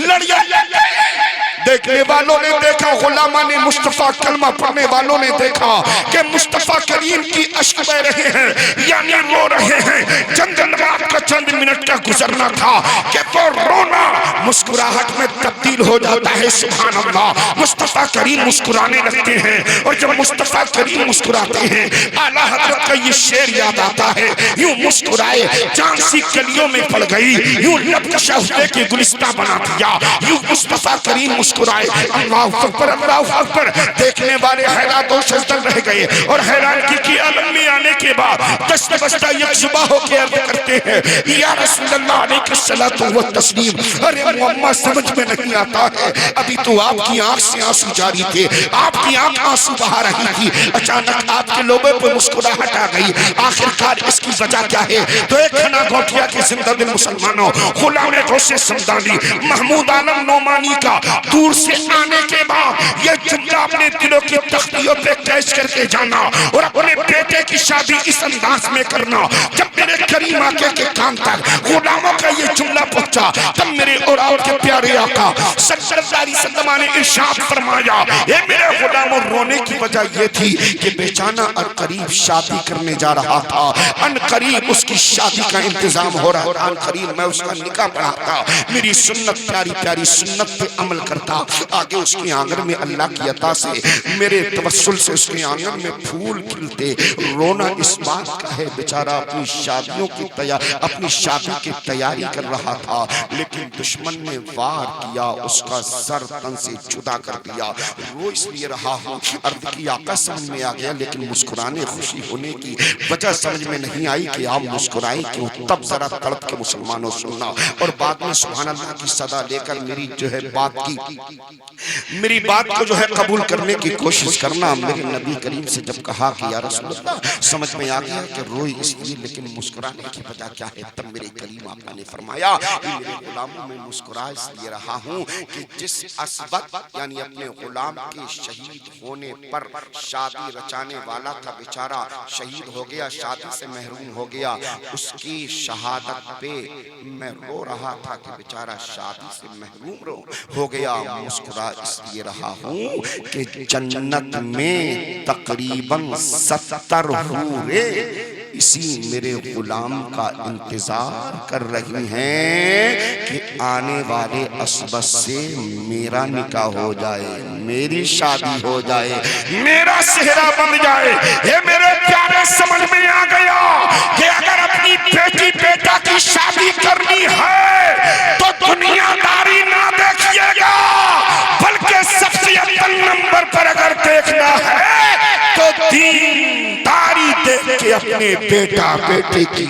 लड़ियां लग गई। देखने वालों ने देखा, गुलामा ने मुस्तफा, कलमा पढ़ने वालों ने देखा कि मुस्तफा करीम की अश्क बह रहे हैं, यानी रो रहे हैं। चंद रात का चंद मिनट का गुजरना था कि वो रोना मुस्कुराहट में तब्दील हो जाता है। सुभान अल्लाह। मुस्तफा करीम मुस्कुराने लगते हैं, और जब मुस्तफा करीम मुस्कुराते हैं, आला हज़रत का ये शेर याद आता है, यूं मुस्कुराए चांद सी कलियों में पड़ गई, यूं लब का शहदे की गुलिस्तां बना दिया, यूं मुस्तफा करीम मुस्कुराए। अल्लाह अकबर, अल्लाह अकबर। देखने वाले हैरान दो शज़्दल रह गए, और हैरानगी की आलम में आने के बाद दस्ता बस्ता यकजुबा होकर अर्ज करते हैं, या रसूलल्लाह अलैहिस्सलातु व तस्लीम। अरे मुअम्मा, समझ में नहीं आता है, अभी तो आपकी आंख से आंसू जारी थे, आपकी आंख आंसू बहा रही थी, अचानक आपके लोगों पर मुस्कुराहट आ गई। आखिरकार इसकी वजह क्या है? तो एक खाना गोटिया के जिंदा दिल मुसलमानों, गुलाम गौसे समदानी महमूद आलम नोमानी का दूर से आने के बाद यह जुमला अपने दिलों की तख्तियों पे कैच करके जाना, और अपने बेटे की शादी इस अंदाज में करना। जब मेरे करीम आके के कान तक गुलामों का ये जुमला पहुंचा, तब मेरे और आपके प्यारे आका सल्लल्लाहु अलैहि वसल्लम ने इरशाद फरमाया, ये मेरे गुलामों, रोने की वजह ये थी कि बेचाना और करीब शादी करने जा रहा था, अन करीब उसकी शादी का इंतजाम हो रहा था, अन करीब मैं उसका निकाह पढ़ाता, मेरी सुन्नत, प्यारी प्यारी सुन्नत पे अमल करता था। आगे उसके आंगन में अल्लाह की अता से मेरे तवस्सुल से उसके आंगन में फूल खिलते। रोना इस बात का है बेचारा अपनी शादियों की अपनी शादी की तैयारी कर रहा था, लेकिन दुश्मन ने वार किया, उसका सर तन से जुदा कर दिया। रो इसलिए रहा हूँ, अर्थ की आका समझ में आ गया, लेकिन मुस्कुराने खुशी होने की वजह समझ में नहीं आई कि आप मुस्कुराए क्यों। तब जरा तड़प के मुसलमानों सुनना और बाद में सुभान अल्लाह की सदा लेकर मेरी जो है मेरी बात को जो है कबूल करने की कोशिश करना। मेरे नबी करीम से जब कहा कि या रसूल अल्लाह, समझ में आ गया कि रोई इसलिए लेकिन मुस्कुराने की वजह क्या है, तब मेरे करीम आपने ने फरमाया कि मेरे गुलामों में मुस्कुरा इसलिए रहा हूँ कि जिस असबत यानी अपने गुलाम के शहीद होने पर शादी रचाने वाला था बेचारा शहीद हो गया, शादी से महरूम हो गया, उसकी शहादत पे मैं रो रहा था कि बेचारा शादी से महरूम हो गया। मुस्कुरा इसलिए रहा हूँ कि जन्नत में तकरीबन 70 हूरे इसी मेरे गुलाम का इंतजार कर रही हैं कि आने वाले असबत से मेरा निकाह हो जाए, मेरी शादी हो जाए, मेरा सेहरा बन जाए। ये मेरे प्यारे समझ में आ गया कि अगर अपनी बेटी बेटा की शादी करनी है तो दुनियादारी ना देखिएगा, बल्कि सबसे अव्वल नंबर पर अगर देखना है तो दीनदारी देख के अपने बेटा बेटे की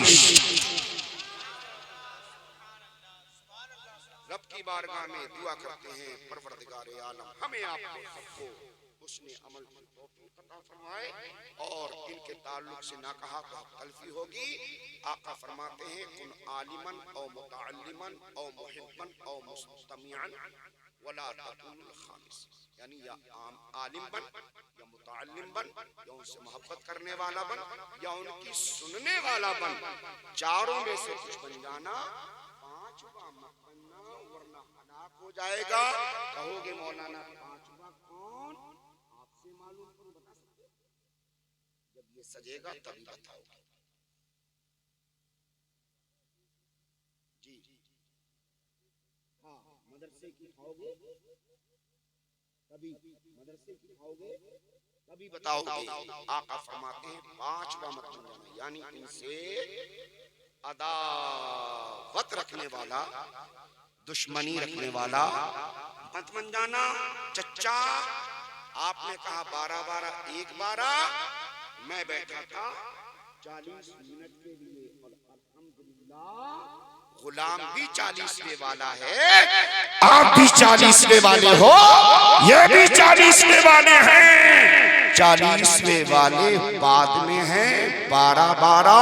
रब की बारगाह में दुआ करते हैं, परवरदिगारे आलम हमें आपको सबको उसने अमल की तौफीक अता फरमाए और इनके ताल्लुक से ना कहा तो तलफी होगी। आका फरमाते हैं कुन आलिमन औ मुतअल्लिमन औ मुहिब्बन औ मुस्तमिअन वला तकुनुल खामिस, यानी या आलिम बन या मुतअल्लिम बन या उनसे मोहब्बत करने वाला बन या उनकी सुनने वाला बन, चारों में से कुछ बन जाना, पांचवा मत बनना वरना हलाक हो जाएगा। कहोगे मौलाना पांचवा कौन, आपसे मालूम करो, बता सकते? जब ये सजेगा तभी बताओगे। जी हाँ, मदरसे की खाओगे तभी, मदरसे की खाओगे तभी बताओगे। आका फरमाते हैं पांचवा मत बन जाना, यानी इनसे अदावत रखने वाला, दुश्मनी रखने वाला मत बन जाना। चच्चा आपने कहा 12-12 एक 12, मैं बैठा था 40 मिनट के लिए और अल्हम्दुलिल्लाह गुलाम भी 40वें वाला है, आप भी 40वें वाले हो, ये भी 40वें वाले हैं। 40वें वाले बाद में हैं, 12-12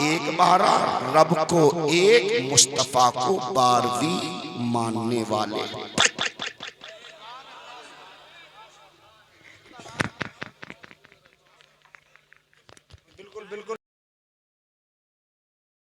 एक 12, रब को एक, मुस्तफा को 12वीं मानने वाले।